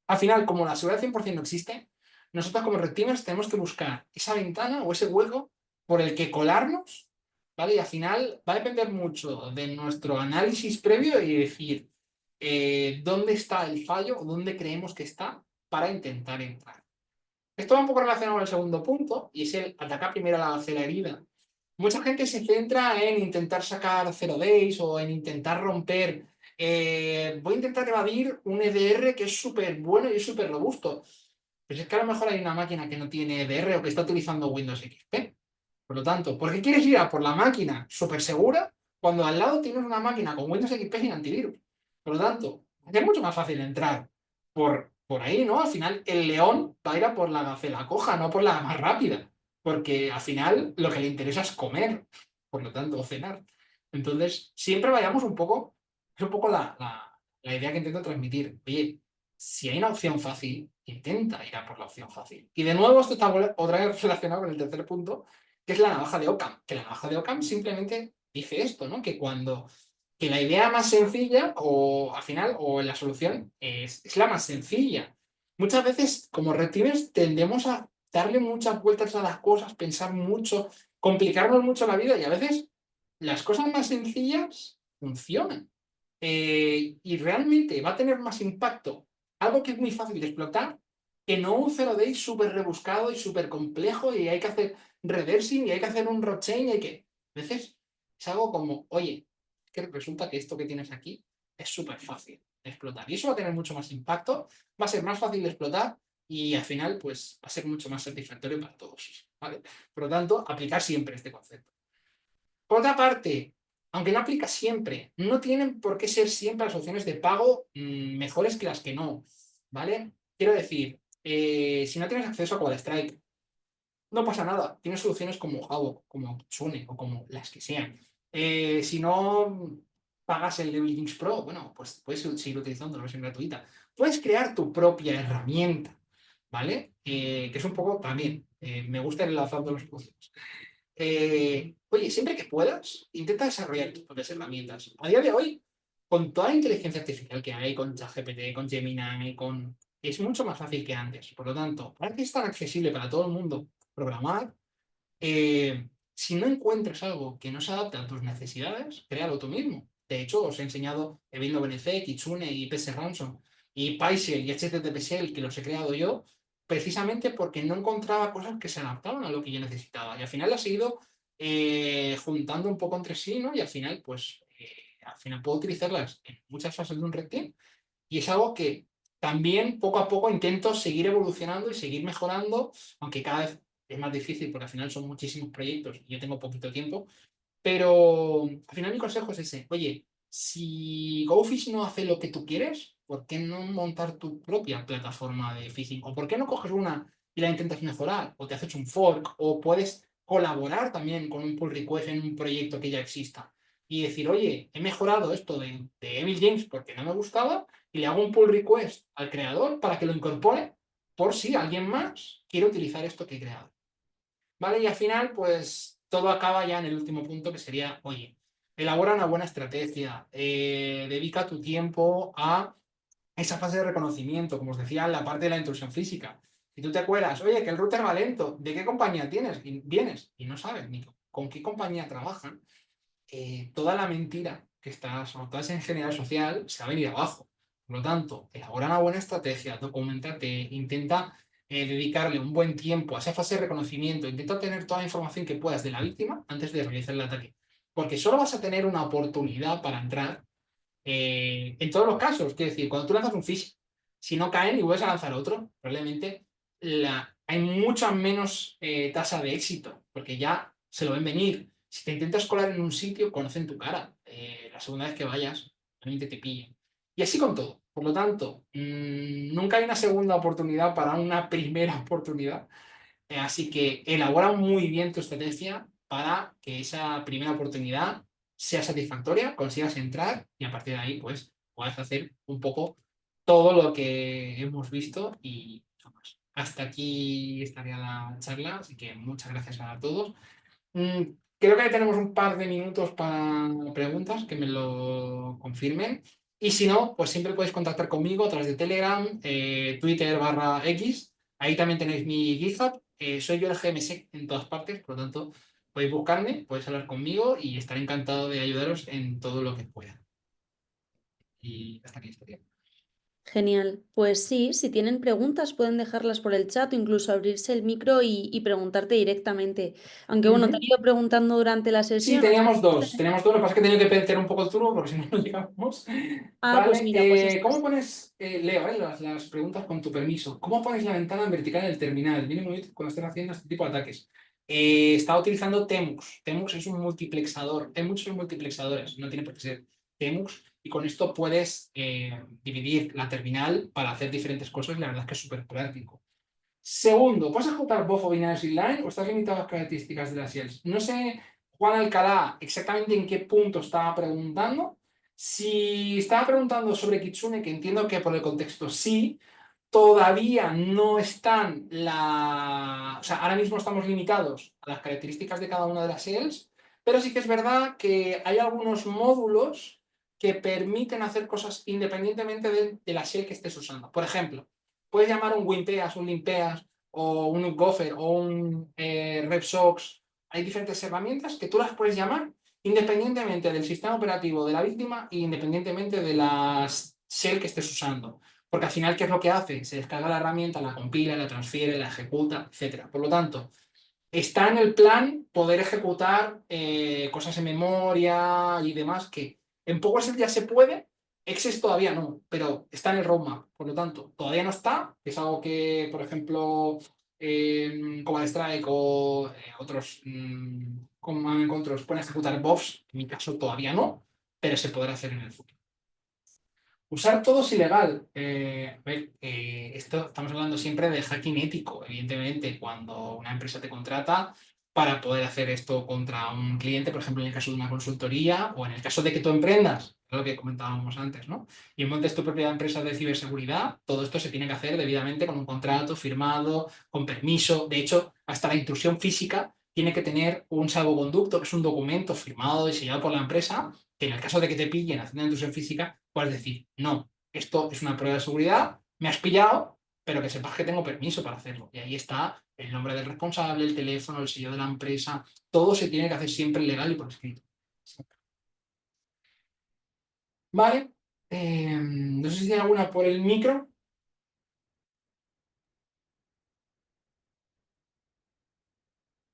Al final, como la seguridad 100% no existe, nosotros como red teamers tenemos que buscar esa ventana o ese hueco por el que colarnos, ¿vale? Y al final va a depender mucho de nuestro análisis previo y decir dónde está el fallo o dónde creemos que está para intentar entrar. Esto va un poco relacionado con el segundo punto, y es el atacar primero hacia la herida. Mucha gente se centra en intentar sacar 0 days o en intentar romper. Voy a intentar evadir un EDR que es súper bueno y es súper robusto. Pues es que a lo mejor hay una máquina que no tiene EDR o que está utilizando Windows XP. Por lo tanto, ¿por qué quieres ir a por la máquina súper segura cuando al lado tienes una máquina con Windows XP sin antivirus? Por lo tanto, es mucho más fácil entrar por ahí, ¿no? Al final, el león va a ir a por la gacela coja, no por la más rápida. Porque al final lo que le interesa es comer, por lo tanto, cenar. Entonces, siempre vayamos un poco, es un poco la idea que intento transmitir. Oye, si hay una opción fácil, intenta ir a por la opción fácil. Y de nuevo, esto está otra vez relacionado con el tercer punto, que es la navaja de Occam. Que la navaja de Occam simplemente dice esto, ¿no? Que la idea más sencilla, o al final, o la solución, es la más sencilla. Muchas veces, como red teamers, tendemos a darle muchas vueltas a las cosas, pensar mucho, complicarnos mucho la vida, y a veces las cosas más sencillas funcionan. Y realmente va a tener más impacto algo que es muy fácil de explotar que no un 0 day súper rebuscado y súper complejo y hay que hacer reversing y hay que hacer un rochain y hay que... A veces es algo como, oye, que resulta que esto que tienes aquí es súper fácil de explotar y eso va a tener mucho más impacto, va a ser más fácil de explotar y al final pues va a ser mucho más satisfactorio para todos, ¿vale? Por lo tanto, aplicar siempre este concepto. Por otra parte, aunque no aplica siempre, no tienen por qué ser siempre las opciones de pago mejores que las que no, ¿vale? Quiero decir, si no tienes acceso a CodeStrike, no pasa nada. Tienes soluciones como Havok, como Tsune o como las que sean. Si no pagas el Devil Jinx Pro, bueno, pues puedes seguir utilizando la versión gratuita. Puedes crear tu propia herramienta, ¿vale? Que es un poco también, me gusta enlazando los puntos. Oye, siempre que puedas, intenta desarrollar tus propias herramientas. A día de hoy, con toda la inteligencia artificial que hay, con ChatGPT, con Gemini, es mucho más fácil que antes. Por lo tanto, ahora que es tan accesible para todo el mundo programar, si no encuentras algo que no se adapte a tus necesidades, créalo tú mismo. De hecho, os he enseñado Evil BNC, Kitsune y PS Ransom y Paisel y HTTP Shell, que los he creado yo, precisamente porque no encontraba cosas que se adaptaban a lo que yo necesitaba. Y al final las he ido juntando un poco entre sí, ¿no? Y al final puedo utilizarlas en muchas fases de un red team. Y es algo que también poco a poco intento seguir evolucionando y seguir mejorando, aunque cada vez es más difícil porque al final son muchísimos proyectos y yo tengo poquito tiempo. Pero al final mi consejo es ese. Oye, si GoFish no hace lo que tú quieres, ¿por qué no montar tu propia plataforma de phishing? ¿O por qué no coges una y la intentas mejorar? ¿O te haces un fork? ¿O puedes colaborar también con un pull request en un proyecto que ya exista? Y decir, oye, he mejorado esto de Emil James porque no me gustaba y le hago un pull request al creador para que lo incorpore por si alguien más quiere utilizar esto que he creado. ¿Vale? Y al final, pues todo acaba ya en el último punto que sería, oye, elabora una buena estrategia, dedica tu tiempo a esa fase de reconocimiento, como os decía, la parte de la intrusión física. Si tú te acuerdas, oye, que el router va lento, ¿de qué compañía vienes? Y no sabes ni con qué compañía trabajan, toda la mentira que estás, o toda esa ingeniería social, se va a venir abajo. Por lo tanto, elabora una buena estrategia, documentate, intenta dedicarle un buen tiempo a esa fase de reconocimiento, intenta tener toda la información que puedas de la víctima antes de realizar el ataque. Porque solo vas a tener una oportunidad para entrar en todos los casos. Quiero decir, cuando tú lanzas un fish, si no caen y vuelves a lanzar otro, probablemente hay mucha menos tasa de éxito, porque ya se lo ven venir. Si te intentas colar en un sitio, conocen tu cara. La segunda vez que vayas, realmente te pillan. Y así con todo. Por lo tanto, nunca hay una segunda oportunidad para una primera oportunidad. Así que elabora muy bien tu estrategia para que esa primera oportunidad sea satisfactoria, consigas entrar y a partir de ahí, pues, puedas hacer un poco todo lo que hemos visto y mucho más. Hasta aquí estaría la charla, así que muchas gracias a todos. Mm, Creo que tenemos un par de minutos para preguntas que me lo confirmen. Y si no, pues siempre podéis contactar conmigo a través de Telegram, Twitter /X. Ahí también tenéis mi GitHub. Soy yo el GMSec en todas partes, por lo tanto, podéis buscarme, podéis hablar conmigo y estaré encantado de ayudaros en todo lo que pueda. Y hasta aquí estaría. Genial. Pues sí, si tienen preguntas pueden dejarlas por el chat o incluso abrirse el micro y preguntarte directamente. Aunque bueno, te he Ujú. ido preguntando durante la Sí, sesión. teníamos dos. Teníamos dos, lo que pasa es que he tenido que meter un poco el turbo porque si no, no llegamos. Ah, pues Vale, mira, pues ¿cómo estas. pones, Leo, las preguntas con tu permiso? ¿Cómo pones la ventana en vertical en el terminal? Viene muy útil cuando estás haciendo este tipo de ataques. Estaba utilizando Temux. Temux es un multiplexador. Hay muchos multiplexadores, no tiene por qué ser Temux. Y con esto puedes dividir la terminal para hacer diferentes cosas y la verdad es que es súper práctico. Segundo, ¿puedes ejecutar BOF o binarios inline o estás limitado a las características de las shells? No sé, Juan Alcalá, exactamente en qué punto estaba preguntando. Si estaba preguntando sobre Kitsune, que entiendo que por el contexto sí, todavía no están O sea, ahora mismo estamos limitados a las características de cada una de las shells, pero sí que es verdad que hay algunos módulos que permiten hacer cosas independientemente de la shell que estés usando. Por ejemplo, puedes llamar un WinPeas, un LinPeas, o un Gopher, o un RepSox. Hay diferentes herramientas que tú las puedes llamar independientemente del sistema operativo de la víctima e independientemente de las shell que estés usando. Porque al final, ¿qué es lo que hace? Se descarga la herramienta, la compila, la transfiere, la ejecuta, etcétera. Por lo tanto, está en el plan poder ejecutar cosas en memoria y demás que en PowerShell ya se puede, Access todavía no, pero está en el roadmap. Por lo tanto, todavía no está. Es algo que, por ejemplo, Command Strike o otros Command and Controls pueden ejecutar BOFs. En mi caso todavía no, pero se podrá hacer en el futuro. Usar todo es ilegal. A ver, esto estamos hablando siempre de hacking ético, evidentemente, cuando una empresa te contrata para poder hacer esto contra un cliente, por ejemplo, en el caso de una consultoría o en el caso de que tú emprendas, es lo que comentábamos antes, ¿no? Y montes tu propia empresa de ciberseguridad, todo esto se tiene que hacer debidamente con un contrato firmado, con permiso. De hecho, hasta la intrusión física tiene que tener un salvoconducto, que es un documento firmado y sellado por la empresa que en el caso de que te pillen haciendo intrusión física, puedes decir, no, esto es una prueba de seguridad, me has pillado, pero que sepas que tengo permiso para hacerlo. Y ahí está el nombre del responsable, el teléfono, el sello de la empresa, todo se tiene que hacer siempre legal y por escrito. Vale, no sé si tiene alguna por el micro.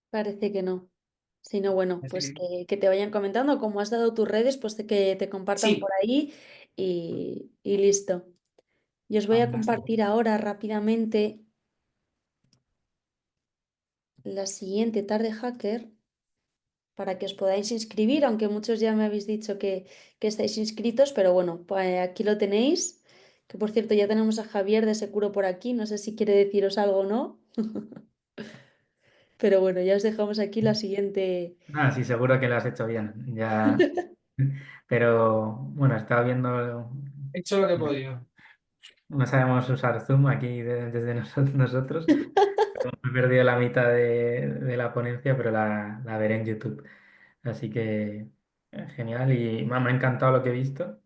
Parece que no. Si no, bueno, Así pues que, que te vayan comentando. Como has dado tus redes, pues que te compartan por sí, ahí y listo. Yo os voy a fantástico. compartir ahora rápidamente la siguiente tarde hacker para que os podáis inscribir, aunque muchos ya me habéis dicho que estáis inscritos, pero bueno, pues aquí lo tenéis. Que por cierto, ya tenemos a Javier de Securo por aquí, no sé si quiere deciros algo o no, pero bueno, ya os dejamos aquí la siguiente. Ah, sí, seguro que lo has hecho bien. Ya, pero bueno, estaba viendo, He hecho lo que he podido. no sabemos usar Zoom aquí desde nosotros. He perdido la mitad de la ponencia, pero la veré en YouTube. Así que genial y me ha encantado lo que he visto.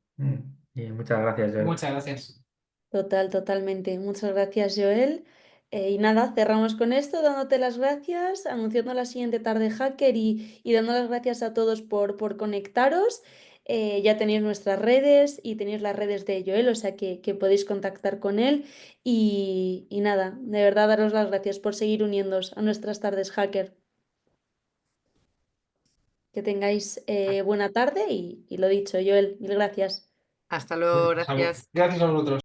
Y muchas gracias, Joel. Muchas gracias. Totalmente. Muchas gracias, Joel. Y nada, cerramos con esto, dándote las gracias, anunciando la siguiente tarde hacker y dando las gracias a todos por conectaros. Ya tenéis nuestras redes y tenéis las redes de Joel, o sea que podéis contactar con él. Y nada, de verdad daros las gracias por seguir uniéndoos a nuestras tardes hacker. Que tengáis buena tarde y lo dicho, Joel, mil gracias. Hasta luego, Gracias gracias. gracias a vosotros.